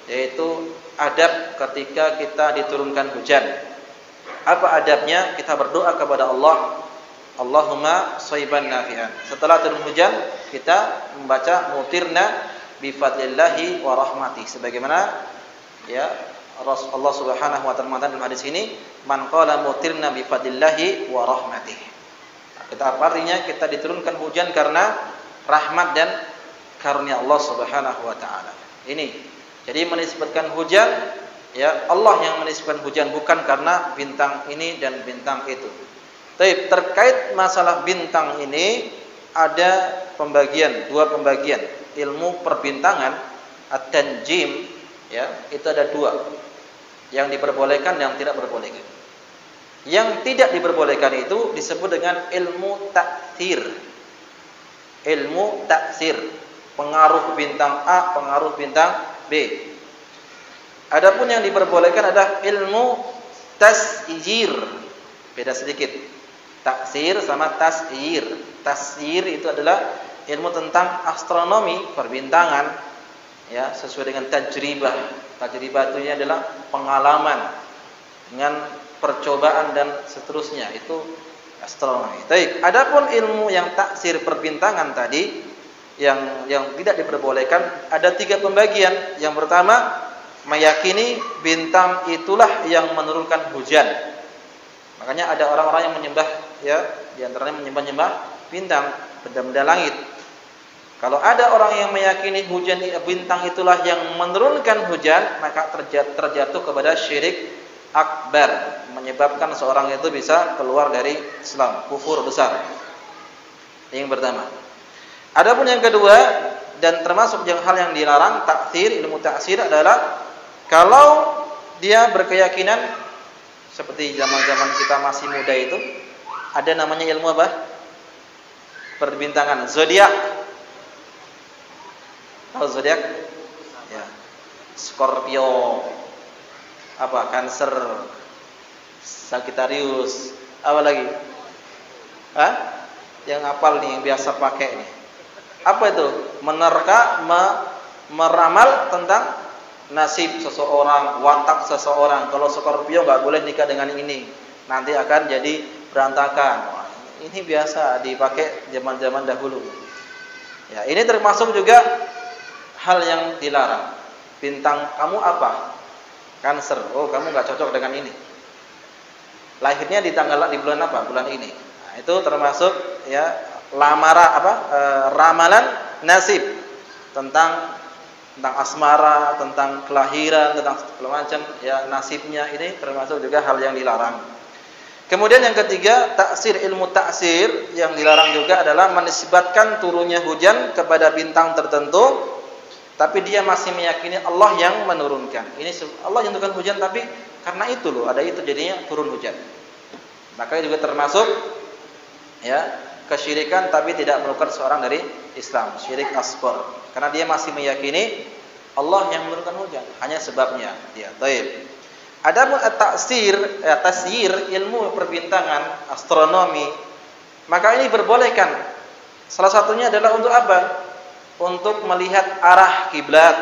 yaitu adab ketika kita diturunkan hujan. Apa adabnya? Kita berdoa kepada Allah, Allahumma shayban nafi'an. Setelah turun hujan, kita membaca mutirna bi fadlillahi wa rahmati. Sebagaimana ya Allah Subhanahu wa taala dalam hadis ini, man qala mutirna bi fadlillahi wa rahmati. Kita artinya kita diturunkan hujan karena rahmat dan karunia Allah Subhanahu wa taala. Ini. Jadi menisbatkan hujan, ya Allah yang menisbatkan hujan, bukan karena bintang ini dan bintang itu. Tapi terkait masalah bintang ini ada dua pembagian ilmu perbintangan, at-tanjim, ya, itu ada dua. Yang diperbolehkan dan yang tidak diperbolehkan. Yang tidak diperbolehkan itu disebut dengan ilmu taksir. Ilmu taksir, pengaruh bintang A, pengaruh bintang B. Adapun yang diperbolehkan adalah ilmu tasyir. Beda sedikit. Taksir sama tasyir. Tasyir itu adalah ilmu tentang astronomi, perbintangan, ya, sesuai dengan tajribah. Tajribah itu adalah pengalaman dengan percobaan dan seterusnya, itu astronomi. Baik, adapun ilmu yang taksir perbintangan tadi yang tidak diperbolehkan ada 3 pembagian. Yang pertama, meyakini bintang itulah yang menurunkan hujan. Makanya ada orang-orang yang menyembah, ya, di antaranya menyembah bintang, benda-benda langit. Kalau ada orang yang meyakini hujan bintang itulah yang menurunkan hujan, maka terjatuh kepada syirik akbar, menyebabkan seorang itu bisa keluar dari Islam, kufur besar. Yang pertama. Adapun yang kedua, dan termasuk hal yang dilarang, taksir, ilmu taksir adalah kalau dia berkeyakinan seperti zaman-zaman kita masih muda itu, ada namanya ilmu apa? Perbintangan, zodiak. Tahu zodiak? Ya. Scorpio, apa? Cancer, Sagittarius, apa lagi? Hah? Yang hafal nih, yang biasa pakai nih. Apa itu? Menerka, meramal tentang nasib seseorang, watak seseorang. Kalau Scorpio nggak boleh nikah dengan ini, nanti akan jadi berantakan. Wah, ini biasa dipakai zaman-zaman dahulu. Ya, ini termasuk juga hal yang dilarang. Bintang kamu apa? Cancer. Oh, kamu nggak cocok dengan ini. Lahirnya di bulan apa? Bulan ini. Nah, itu termasuk ya ramalan nasib tentang asmara, tentang kelahiran, tentang segala macam ya nasibnya, ini termasuk juga hal yang dilarang. Kemudian yang ketiga, taksir, ilmu taksir yang dilarang juga adalah menisbatkan turunnya hujan kepada bintang tertentu, tapi dia masih meyakini Allah yang menurunkan. Ini Allah yang menurunkan hujan, tapi karena itu loh, ada itu jadinya turun hujan. Maka juga termasuk ya kesyirikan, tapi tidak mengeluarkan seorang dari Islam, syirik asghar. Karena dia masih meyakini Allah yang menurunkan hujan, hanya sebabnya dia. Baik. Adapun at-taksir, tasyir, ilmu perbintangan, astronomi, maka ini diperbolehkan. Salah satunya adalah untuk apa? Untuk melihat arah kiblat,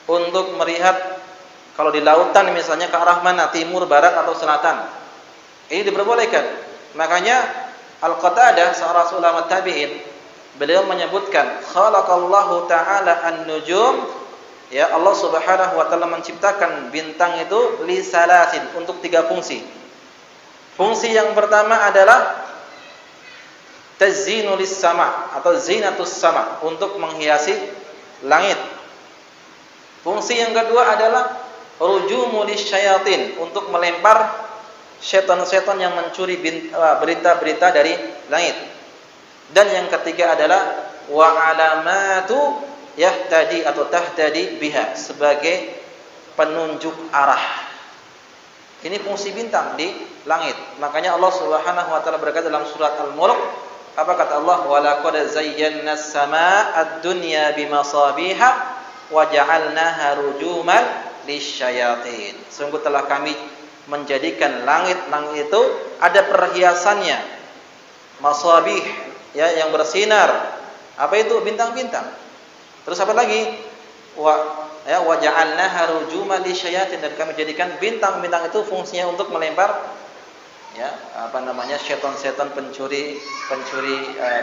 untuk melihat kalau di lautan misalnya ke arah mana, timur, barat atau selatan. Ini diperbolehkan. Makanya Al-Qatadah, seorang ulama tabi'in, beliau menyebutkan khalaqallahu ta'ala an-nujum, ya, Allah Subhanahu wa taala menciptakan bintang itu li salasin, untuk 3 fungsi. Fungsi yang pertama adalah tazyinu lis sama atau zinatus sama, untuk menghiasi langit. Fungsi yang kedua adalah rujumu lisyayatin, untuk melempar setan-setan yang mencuri berita-berita dari langit. Dan yang ketiga adalah wa alamatu yahtadi atau tahtadi biha, sebagai penunjuk arah. Ini fungsi bintang di langit. Makanya Allah Subhanahu wa taala berkata dalam surat Al-Mulk, apa kata Allah? Wa laqad zayyana as-samaa'a ad-dunya bimasabiha wa ja'alnaha rujuman lisyayatin. Sungguh telah kami menjadikan langit itu ada perhiasannya, masabih, ya, yang bersinar. Apa itu? Bintang-bintang. Terus apa lagi? wa ja'alnaha rujuman lisyayatin, dan kami jadikan bintang-bintang itu fungsinya untuk melempar ya setan-setan pencuri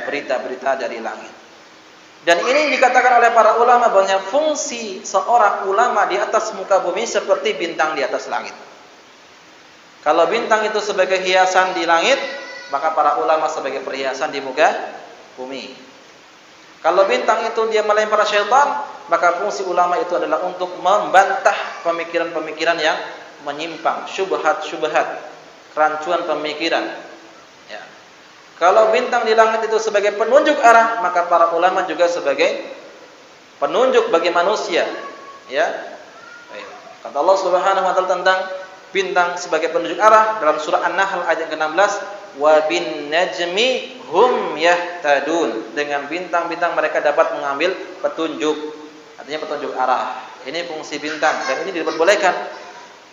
berita-berita dari langit. Dan ini dikatakan oleh para ulama bahwa fungsi seorang ulama di atas muka bumi seperti bintang di atas langit. Kalau bintang itu sebagai hiasan di langit, maka para ulama sebagai perhiasan di muka bumi. Kalau bintang itu dia melempar syaitan, maka fungsi ulama itu adalah untuk membantah pemikiran-pemikiran yang menyimpang, syubhat-syubhat, kerancuan pemikiran. Ya. Kalau bintang di langit itu sebagai penunjuk arah, maka para ulama juga sebagai penunjuk bagi manusia. Ya. Kata Allah Subhanahu wa taala tentang bintang sebagai penunjuk arah dalam surah An-Nahl ayat ke-16, wa bin najmi hum yahtadun. Dengan bintang-bintang mereka dapat mengambil petunjuk. Artinya petunjuk arah. Ini fungsi bintang dan ini diperbolehkan.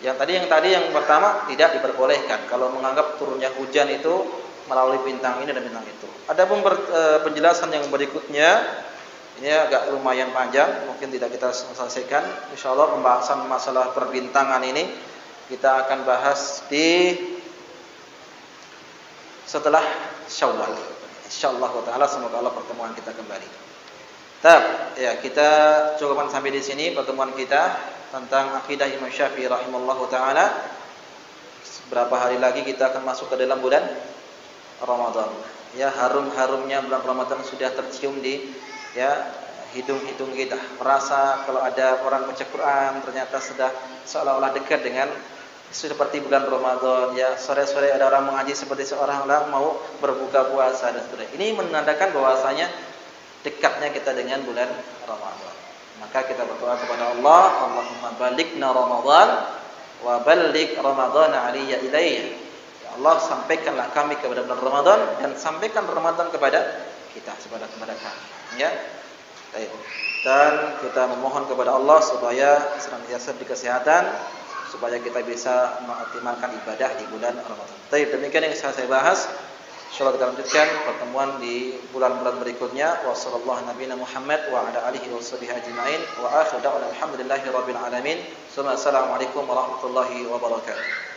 Yang tadi yang pertama tidak diperbolehkan kalau menganggap turunnya hujan itu melalui bintang ini dan bintang itu. Adapun penjelasan yang berikutnya ini agak lumayan panjang, mungkin tidak kita selesaikan. Insyaallah pembahasan masalah perbintangan ini kita akan bahas di setelah Syawal. Insyaallah taala semoga Allah pertemuan kita kembali. Ya, kita cukupkan sampai di sini pertemuan kita tentang akidah Imam Syafi'i rahimallahu taala. Berapa hari lagi kita akan masuk ke dalam bulan Ramadan. Ya, harum-harumnya bulan Ramadan sudah tercium di hidung-hidung kita. Merasa kalau ada orang baca Quran ternyata sudah seolah-olah dekat dengan seperti bulan Ramadan. Ya, sore-sore ada orang mengaji seperti seorang orang mau berbuka puasa dan seterusnya. Ini menandakan bahwasanya dekatnya kita dengan bulan Ramadan. Maka kita berdoa kepada Allah, Allahumma balighna Ramadan wa balligh Ramadan aliyya ilayya. Ya Allah, sampaikanlah kami kepada bulan Ramadan dan sampaikan Ramadan kepada kita, kepada kami. Ya. Baik. Dan kita memohon kepada Allah supaya senantiasa diberi kesehatan, supaya kita bisa mengoptimalkan ibadah di bulan Ramadan. Baik, demikian yang saya bahas. Insyaallah kita lanjutkan pertemuan di bulan-bulan berikutnya. Wassallallahu nabiyana Muhammad wa ala alihi washabihi ajmain wa akhiru da'wana alhamdulillahi rabbil alamin. Assalamualaikum warahmatullahi wabarakatuh.